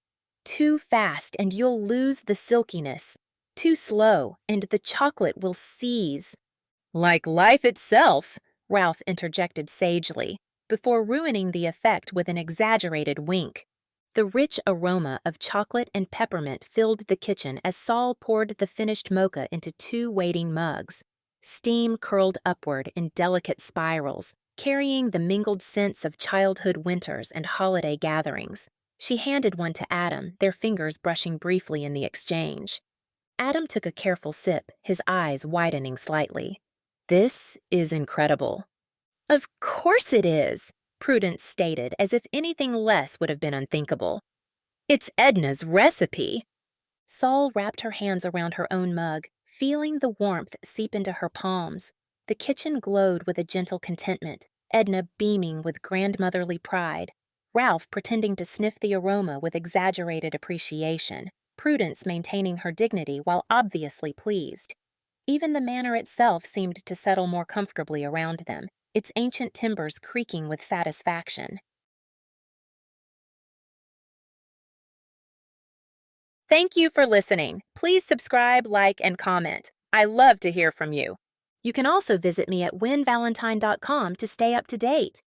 Too fast and you'll lose the silkiness. Too slow and the chocolate will seize. Like life itself, Ralph interjected sagely, before ruining the effect with an exaggerated wink. The rich aroma of chocolate and peppermint filled the kitchen as Saul poured the finished mocha into 2 waiting mugs. Steam curled upward in delicate spirals, carrying the mingled scents of childhood winters and holiday gatherings. She handed one to Adam, their fingers brushing briefly in the exchange. Adam took a careful sip, his eyes widening slightly. "This is incredible." "Of course it is," Prudence stated, as if anything less would have been unthinkable. "It's Edna's recipe." Saul wrapped her hands around her own mug, feeling the warmth seep into her palms. The kitchen glowed with a gentle contentment, Edna beaming with grandmotherly pride, Ralph pretending to sniff the aroma with exaggerated appreciation, Prudence maintaining her dignity while obviously pleased. Even the manor itself seemed to settle more comfortably around them, its ancient timbers creaking with satisfaction. Thank you for listening. Please subscribe, like, and comment. I love to hear from you. You can also visit me at winvalentine.com to stay up to date.